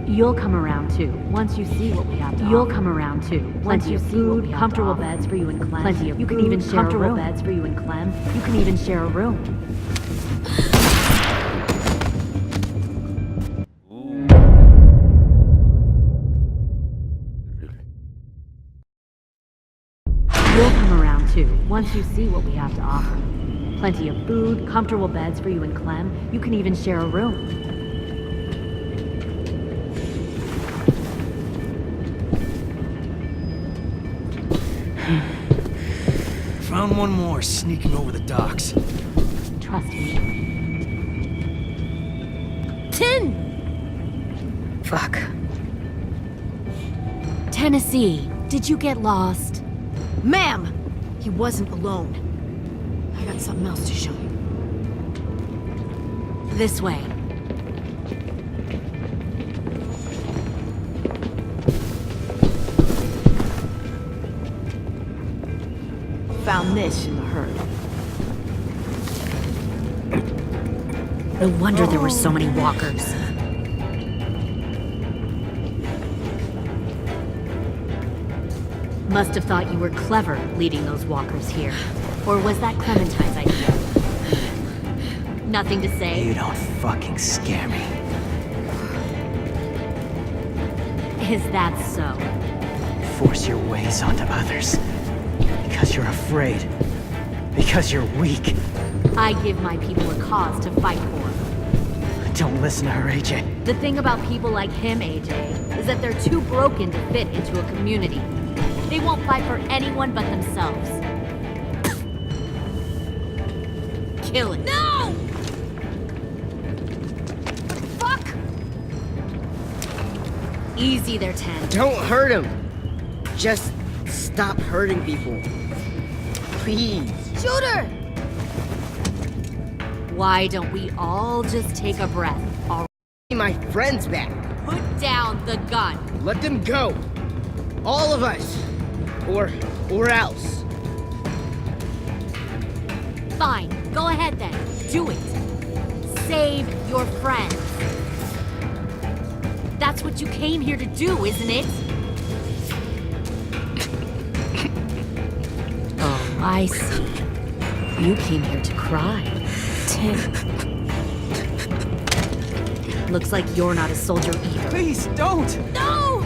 You'll come around too, once you see what we have to offer. You'll come around too, once you see what we have comfortable beds for you and Clem. Plenty of you can even share comfortable beds for you and Clem. You can even share a room. You'll come around too, once you see what we have to offer. Plenty of food, comfortable beds for you and Clem. You can even share a room. Found one more sneaking over the docks. Trust me. 10! Fuck. Tennessee, did you get lost? Ma'am! He wasn't alone. I got something else to show you. This way. Found this in the herd. No wonder there were so many walkers. Must have thought you were clever leading those walkers here. Or was that Clementine's idea? Nothing to say? You don't fucking scare me. Is that so? Force your ways onto others. Because you're afraid. Because you're weak. I give my people a cause to fight for. Don't listen to her, AJ. The thing about people like him, AJ, is that they're too broken to fit into a community. They won't fight for anyone but themselves. Kill it. No! Fuck! Easy there, 10. Don't hurt him. Just stop hurting people. Please. Shoot her! Why don't we all just take a breath? All My friends back. put down the gun. Let them go. All of us. Or else. Fine, go ahead then. Do it. Save your friends. That's what you came here to do, isn't it? Oh, I see. You came here to cry. Tim. Looks like you're not a soldier either. Please, don't! No!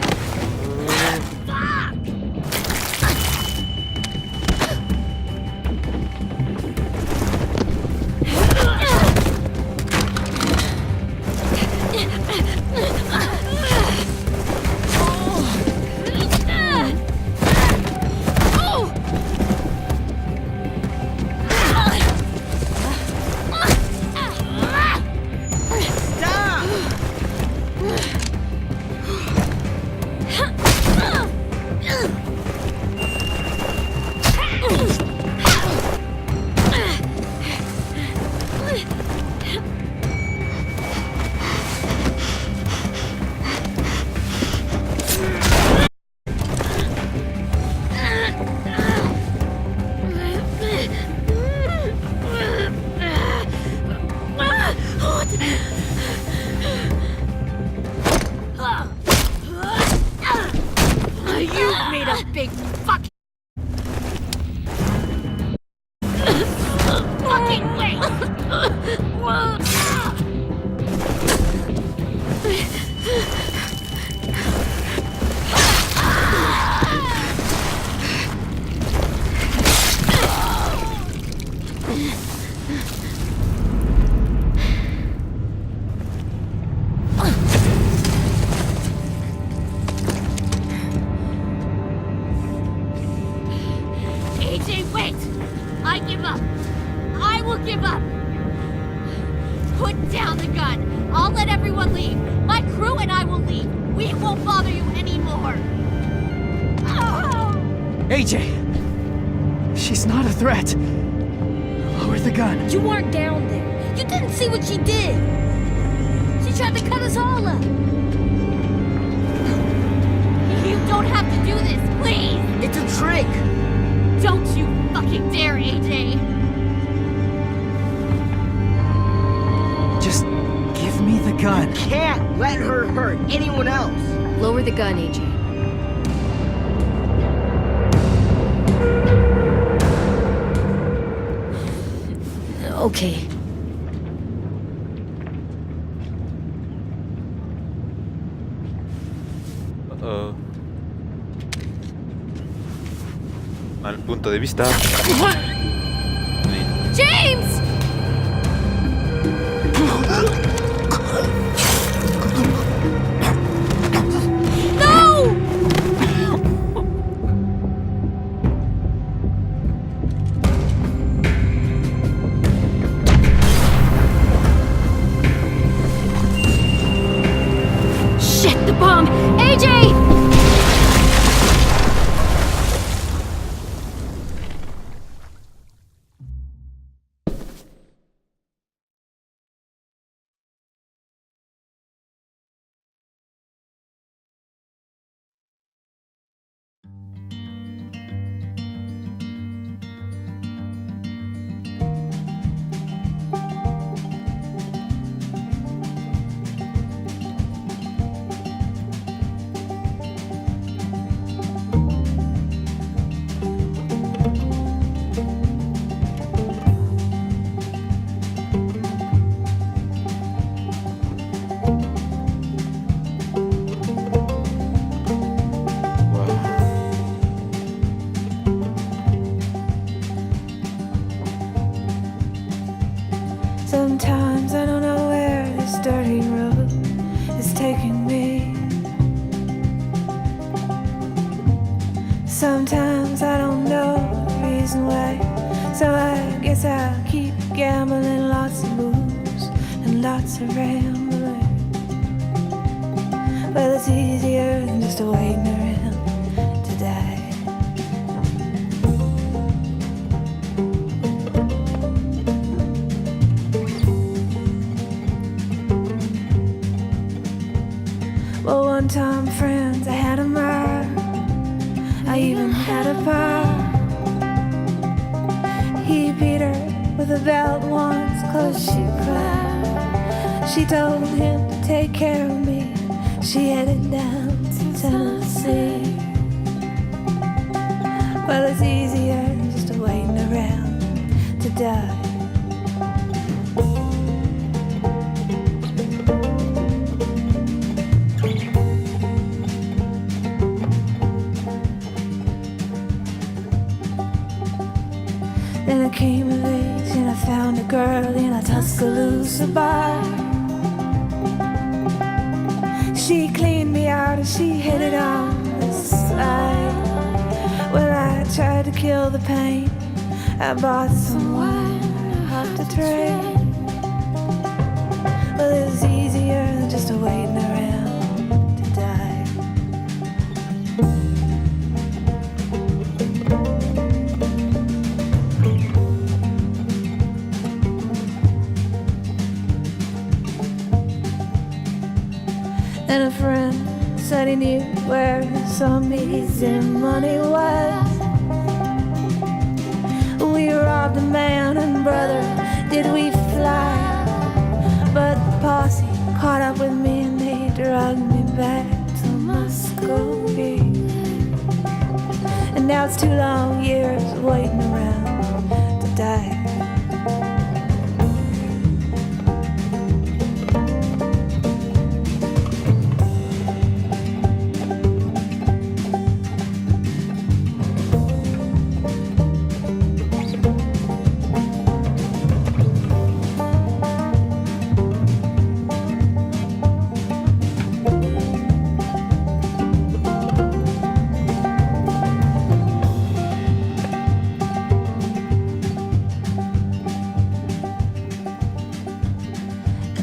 You made a big fuck. Fucking wait! AJ, wait! I give up. I will give up. Put down the gun. I'll let everyone leave. My crew and I will leave. We won't bother you anymore. AJ! She's not a threat. Lower the gun. You weren't down there. You didn't see what she did. She tried to cut us all up. You don't have to do this, please! It's a trick! Don't you fucking dare, AJ! Just give me the gun. Can't let her hurt anyone else. Lower the gun, AJ. Okay. Mal punto de vista. James! No! Shit, the bomb! AJ! Sometimes I don't know where this dirty road is taking me. Sometimes I don't know the reason why, so I guess I'll keep gambling. Lots of moves and lots of rambling. Well, it's easier than just waiting around to die. Well, one time, friends, I had a mile. I even had a pie. He beat her with a belt once, cause she cried. She told him to take care of me. She headed down to Tennessee. Well, it's easier than just waiting around to die. Then I came of age and I found a girl in a Tuscaloosa bar. She cleaned me out and she hit it on the side. Well, I tried to kill the pain. I bought some wine off the train. Well, it was easier than just waiting around to die. And a friend said he knew where some easy money was. We robbed a man and brother, did we fly? But the posse caught up with me and they dragged me back to Muscovy. And now it's 2 long years waiting around to die.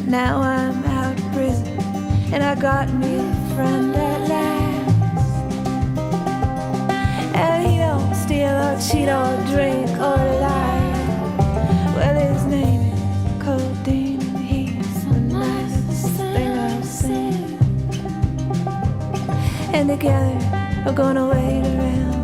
Now I'm out of prison and I got me a friend at last. And he don't steal or cheat or drink or lie. Well, his name is Codeine and he's the nicest thing I've seen. And together we're gonna wait around